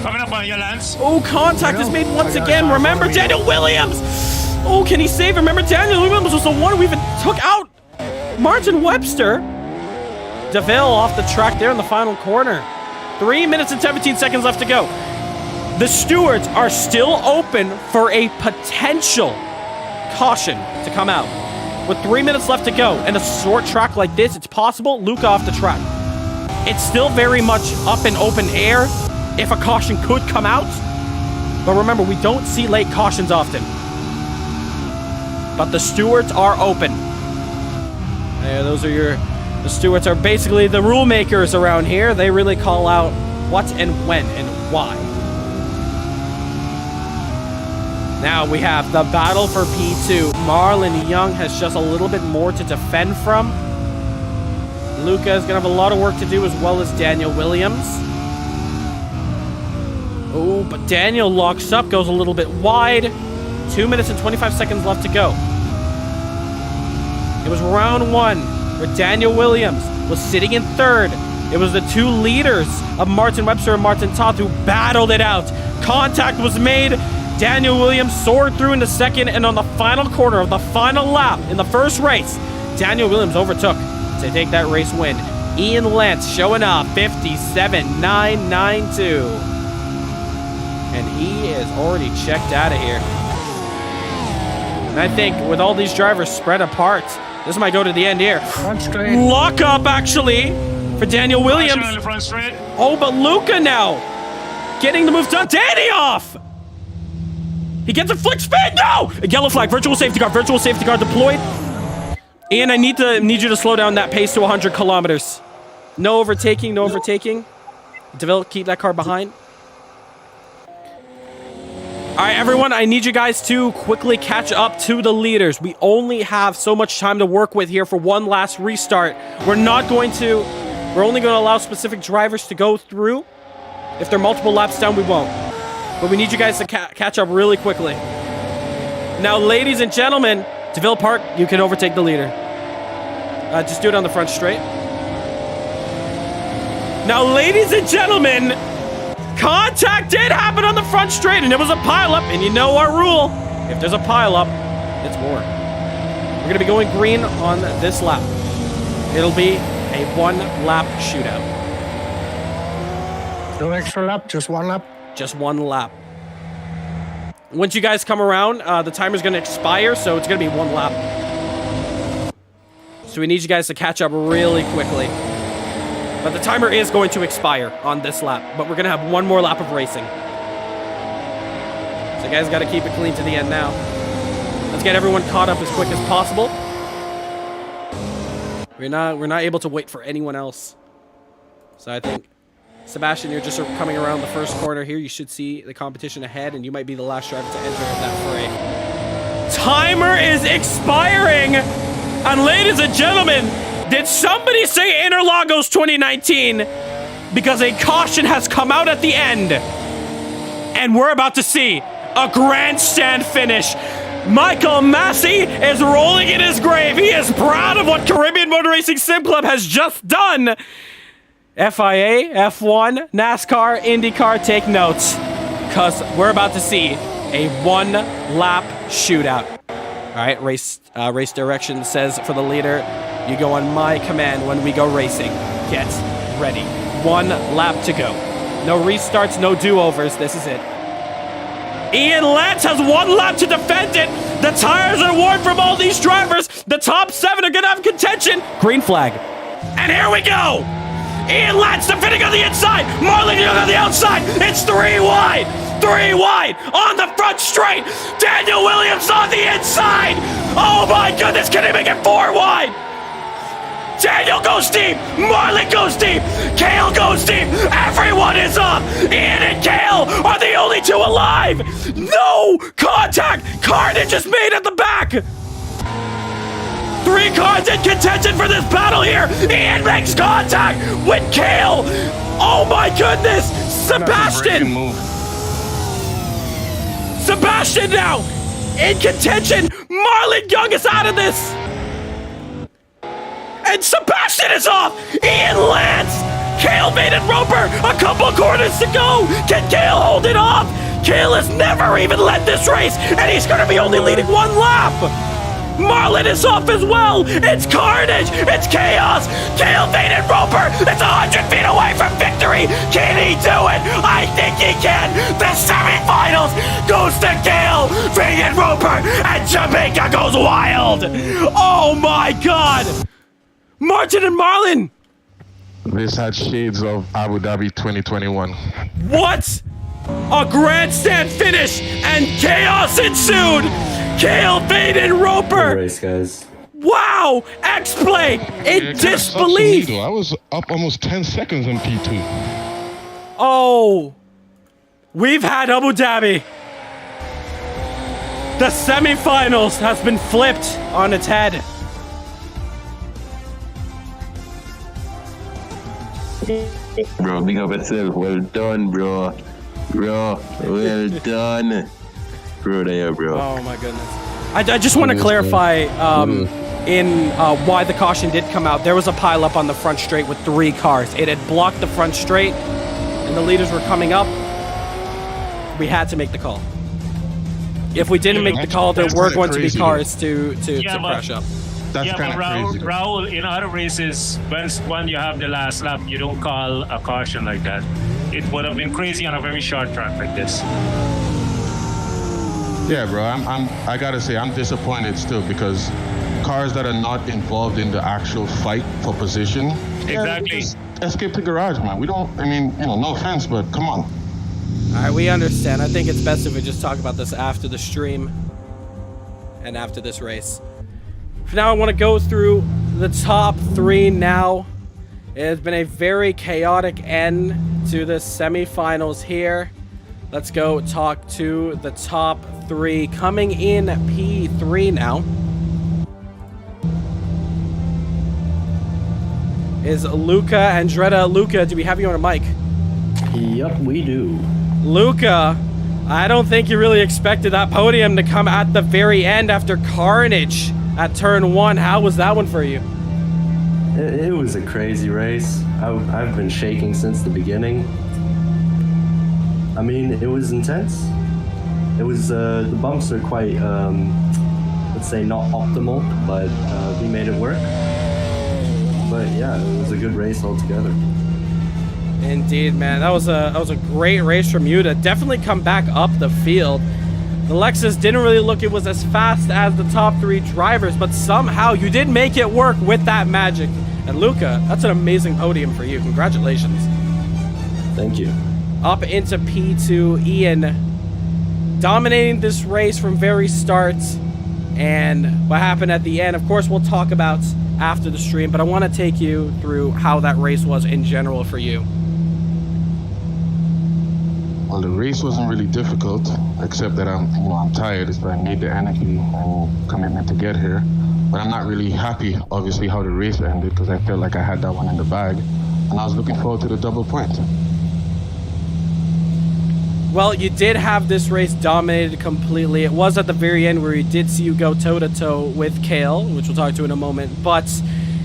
Speaker 11: Coming up on your Lance.
Speaker 2: Oh, contact is made once again. Remember Daniel Williams. Oh, can he save? Remember Daniel Williams was the one who even took out Martin Webster. DeVille off the track there in the final corner. 3 minutes and 17 seconds left to go. The stewards are still open for a potential caution to come out. With 3 minutes left to go and a short track like this, it's possible Luca off the track. It's still very much up in open air if a caution could come out. But remember, we don't see late cautions often. But the stewards are open. Yeah, those are the stewards are basically the rule makers around here. They really call out what and when and why. Now we have the battle for P2. Marlon Young has just a little bit more to defend from. Luca is going to have a lot of work to do, as well as Daniel Williams. Oh, but Daniel locks up, goes a little bit wide. 2 minutes and 25 seconds left to go. It was round one where Daniel Williams was sitting in third. It was the two leaders of Martin Webster and Martin Toth who battled it out. Contact was made. Daniel Williams soared through into second, and on the final corner of the final lap in the first race, Daniel Williams overtook to take that race win. Ian Lance showing up 57.992. And he is already checked out of here. And I think with all these drivers spread apart, this might go to the end here. Lock up, actually, for Daniel Williams. Oh, but Luca now getting the move done. Danny off! He gets a flick spin. No! A yellow flag. Virtual safety car. Virtual safety car deployed. Ian, I need you to slow down that pace to 100 kilometers. No overtaking. No overtaking. DeVille, keep that car behind. All right, everyone, I need you guys to quickly catch up to the leaders. We only have so much time to work with here for one last restart. We're only going to allow specific drivers to go through. If they're multiple laps down, we won't. But we need you guys to catch up really quickly. Now, ladies and gentlemen, DeVille Park, you can overtake the leader. Just do it on the front straight. Now, ladies and gentlemen, contact did happen on the front straight, and it was a pileup. And you know our rule: if there's a pileup, it's more. We're gonna be going green on this lap. It'll be a one-lap shootout.
Speaker 9: No extra lap, just one lap.
Speaker 2: Just one lap. Once you guys come around, the timer's gonna expire, so it's gonna be one lap. So we need you guys to catch up really quickly. But the timer is going to expire on this lap, but we're going to have one more lap of racing. So guys got to keep it clean to the end now. Let's get everyone caught up as quick as possible. We're not able to wait for anyone else. So I think, Sebastian, you're just coming around the first corner here. You should see the competition ahead, and you might be the last driver to enter that fray. Timer is expiring! And ladies and gentlemen, did somebody say Interlagos 2019? Because a caution has come out at the end. And we're about to see a grandstand finish. Michael Massey is rolling in his grave. He is proud of what Caribbean Motor Racing Sim Club has just done. FIA, F1, NASCAR, IndyCar, take notes. Because we're about to see a one-lap shootout. All right, race direction says for the leader, you go on my command when we go racing. Get ready. One lap to go. No restarts, no do-overs. This is it. Ian Lance has one lap to defend it. The tires are worn from all these drivers. The top 7 are going to have contention. Green flag. And here we go. Ian Lance defending on the inside. Marlon Young on the outside. It's 3 wide. 3 wide on the front straight. Daniel Williams on the inside. Oh my goodness, can he make it 4 wide? Daniel goes deep. Marlon goes deep. Cale goes deep. Everyone is up. Ian and Cale are the only 2 alive. No contact. Carnage is made at the back. 3 cars in contention for this battle here. Ian makes contact with Cale. Oh my goodness. Sebastian. Sebastian now in contention. Marlon Young is out of this. And Sebastian is off. Ian Lance. Cale made it Roper. A couple corners to go. Can Cale hold it off? Cale has never even led this race. And he's going to be only leading 1 lap. Marlon is off as well. It's carnage. It's chaos. Cale made it Roper. It's 100 feet away from victory. Can he do it? I think he can. The semifinals goes to Cale, Van Roper, and Jamaica goes wild. Oh my God. Martin and Marlon.
Speaker 7: This had shades of Abu Dhabi 2021.
Speaker 2: What? A grandstand finish and chaos ensued. Cale, Van and Roper.
Speaker 10: Good race, guys.
Speaker 2: Wow! X-Play in disbelief.
Speaker 7: I was up almost 10 seconds in P2.
Speaker 2: Oh, we've had Abu Dhabi. The semifinals has been flipped on its head.
Speaker 10: Bro, big up yourself. Well done, bro. Bro, well done. Bro, there, bro.
Speaker 2: Oh my goodness. I just want to clarify in why the caution did come out. There was a pileup on the front straight with 3 cars. It had blocked the front straight, and the leaders were coming up. We had to make the call. If we didn't make the call, there were going to be cars to crash up.
Speaker 11: That's kind of crazy. Raul, in other races, when you have the last lap, you don't call a caution like that. It would have been crazy on a very short track like this.
Speaker 7: Yeah, bro. I gotta say, I'm disappointed still because cars that are not involved in the actual fight for position,
Speaker 11: exactly,
Speaker 7: just escape the garage, man. We don't. I mean, no offense, but come on.
Speaker 2: All right, we understand. I think it's best if we just talk about this after the stream and after this race. For now, I want to go through the top 3 now. It has been a very chaotic end to the semifinals here. Let's go talk to the top 3. Coming in P3 now is Luca Andretta. Luca, do we have you on a mic?
Speaker 10: Yep, we do.
Speaker 2: Luca, I don't think you really expected that podium to come at the very end after carnage at turn 1. How was that one for you?
Speaker 10: It was a crazy race. I've been shaking since the beginning. I mean, it was intense. It was, the bumps are quite, let's say not optimal, but we made it work. But yeah, it was a good race altogether.
Speaker 2: Indeed, man. That was a great race from you to definitely come back up the field. The Lexus didn't really look it was as fast as the top 3 drivers, but somehow you did make it work with that magic. And Luca, that's an amazing podium for you. Congratulations.
Speaker 10: Thank you.
Speaker 2: Up into P2, Ian dominating this race from very start. And what happened at the end, of course, we'll talk about after the stream, but I want to take you through how that race was in general for you.
Speaker 7: Well, the race wasn't really difficult, except that I'm tired, so I need the energy and commitment to get here. But I'm not really happy, obviously, how the race ended, because I felt like I had that one in the bag, and I was looking forward to the double point.
Speaker 2: Well, you did have this race dominated completely. It was at the very end where you did see you go toe-to-toe with Kale, which we'll talk to in a moment. But,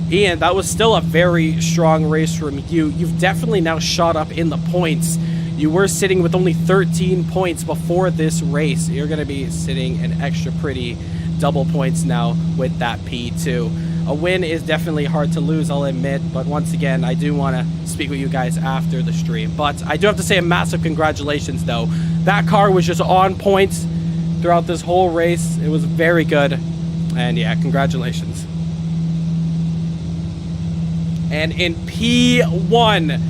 Speaker 2: Ian, that was still a very strong race from you. You've definitely now shot up in the points. You were sitting with only 13 points before this race. You're going to be sitting an extra pretty double points now with that P2. A win is definitely hard to lose, I'll admit, but once again, I do want to speak with you guys after the stream. But I do have to say a massive congratulations, though. That car was just on point throughout this whole race. It was very good, and yeah, congratulations. And in P1,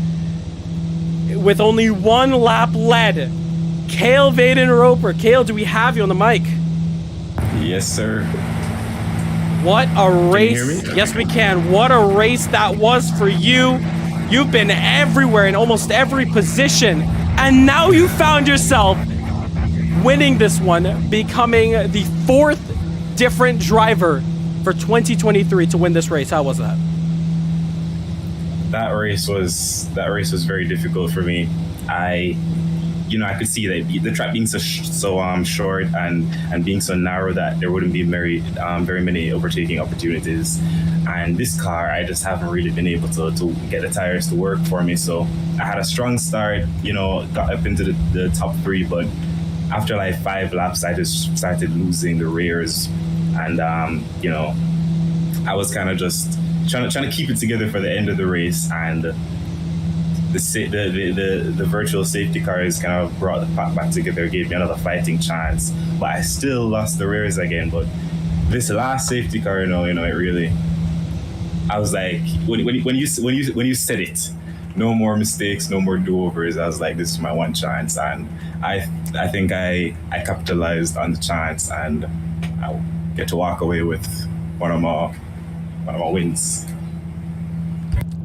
Speaker 2: with only one lap led, Kale Vaden Roper. Kale, do we have you on the mic?
Speaker 8: Yes, sir.
Speaker 2: What a race.
Speaker 8: Can you hear me?
Speaker 2: Yes, we can. What a race that was for you. You've been everywhere in almost every position. And now you found yourself winning this one, becoming the 4th different driver for 2023 to win this race. How was that?
Speaker 8: That race was very difficult for me. I could see that the track being so short and being so narrow that there wouldn't be very many overtaking opportunities. And this car, I just haven't really been able to get the tires to work for me. So I had a strong start, got up into the top 3, but after like 5 laps, I just started losing the rears, and I was kind of just trying to keep it together for the end of the race, and the virtual safety cars kind of brought the pack back together, gave me another fighting chance, but I still lost the rears again. But this last safety car, it really, I was like, when you said it, no more mistakes, no more do-overs, I was like, this is my one chance, and I think I capitalized on the chance, and I get to walk away with one of my wins.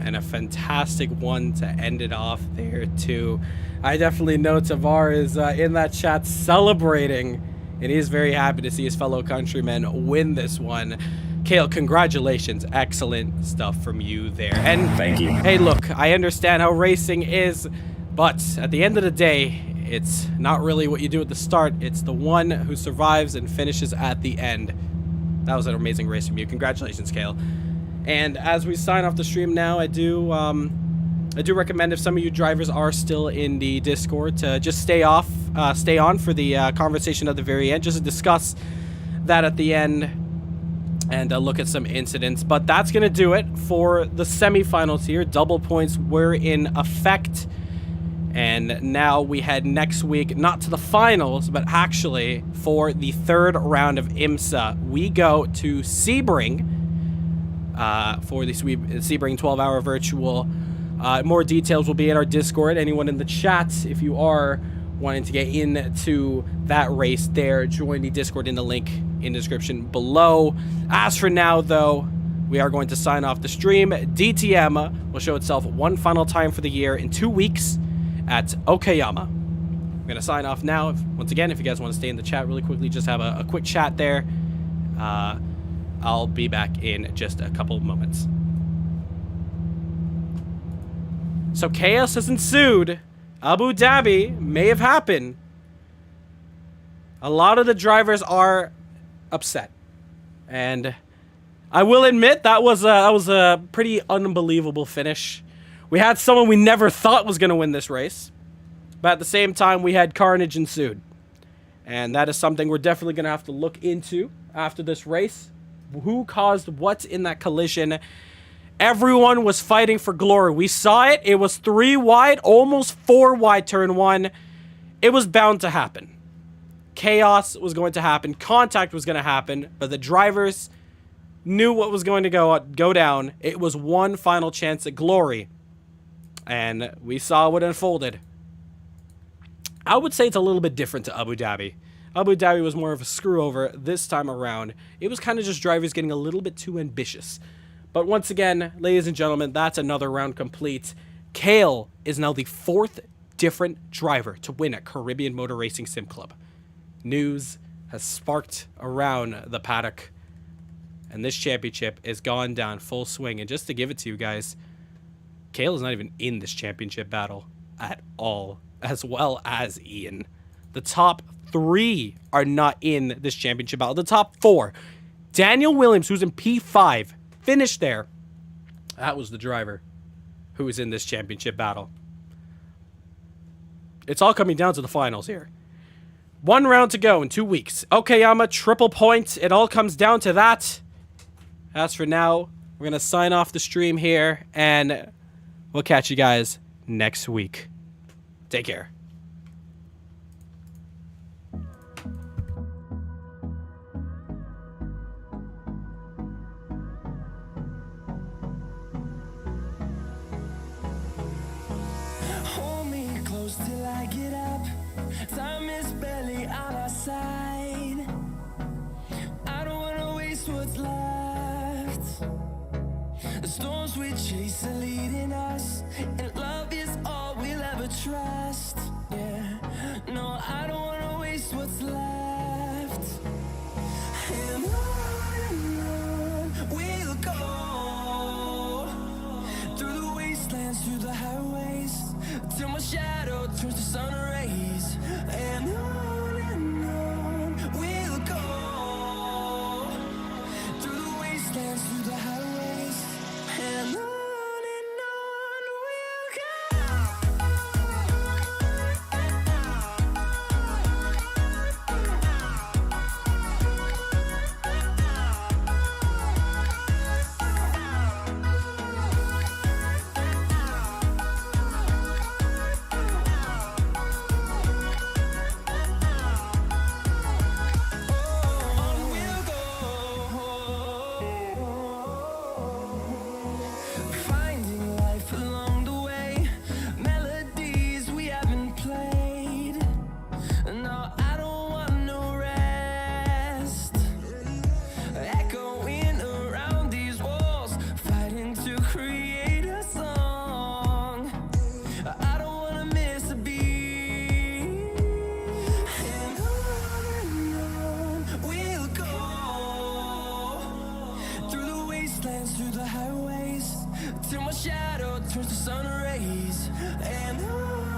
Speaker 2: And a fantastic one to end it off there, too. I definitely know Tavar is in that chat celebrating, and he's very happy to see his fellow countrymen win this one. Kale, congratulations. Excellent stuff from you there. And
Speaker 8: thank you.
Speaker 2: Hey, look, I understand how racing is, but at the end of the day, it's not really what you do at the start. It's the one who survives and finishes at the end. That was an amazing race from you. Congratulations, Kale. And as we sign off the stream now, I do recommend, if some of you drivers are still in the Discord, to just stay on for the conversation at the very end, just to discuss that at the end and look at some incidents. But that's going to do it for the semifinals here. Double points were in effect. And now we head next week, not to the finals, but actually for the 3rd round of IMSA. We go to Sebring for the Sebring 12-hour virtual. More details will be in our Discord. Anyone in the chat, if you are wanting to get into that race there, join the Discord in the link in the description below. As for now, though, we are going to sign off the stream. DTM will show itself one final time for the year in 2 weeks at Okayama. I'm going to sign off now. Once again, if you guys want to stay in the chat really quickly, just have a quick chat there. I'll be back in just a couple moments. So chaos has ensued. Abu Dhabi may have happened. A lot of the drivers are upset. And I will admit that was a pretty unbelievable finish. We had someone we never thought was going to win this race. But at the same time, we had carnage ensued. And that is something we're definitely going to have to look into after this race. Who caused what in that collision? Everyone was fighting for glory. We saw it. It was 3 wide, almost 4 wide turn 1. It was bound to happen. Chaos was going to happen. Contact was going to happen. But the drivers knew what was going to go down. It was one final chance at glory. And we saw what unfolded. I would say it's a little bit different to Abu Dhabi. Abu Dhabi was more of a screw over. This time around, it was kind of just drivers getting a little bit too ambitious. But once again, ladies and gentlemen, that's another round complete. Kale is now the 4th different driver to win at Caribbean Motor Racing Sim Club. News has sparked around the paddock, and this championship is gone down full swing. And just to give it to you guys, Kale is not even in this championship battle at all, as well as Ian. The top 3 are not in this championship battle. The top 4, Daniel Williams, who's in P5, finished there. That was the driver who was in this championship battle. It's all coming down to the finals here. 1 round to go in 2 weeks. Okayama, triple point. It all comes down to that. As for now, we're going to sign off the stream here, and we'll catch you guys next week. Take care.
Speaker 3: Hold me close till I get up. Time is barely on our side. I don't wanna waste what's left. The storms we chase are leading us, and love is all we'll ever trust. Yeah, no, I don't wanna waste what's left. And on we'll go, through the wastelands, through the highways, till my shadow turns to sun rays. And on we'll go, through the wastelands, through the highways, and on we'll go. Finding life along the way, melodies we haven't played. No, I don't want no rest. Echoing around these walls, fighting to create a song. I don't wanna miss a beat. And on we'll go, through the wastelands, through the highways, till my shadow turns to sun rays. And on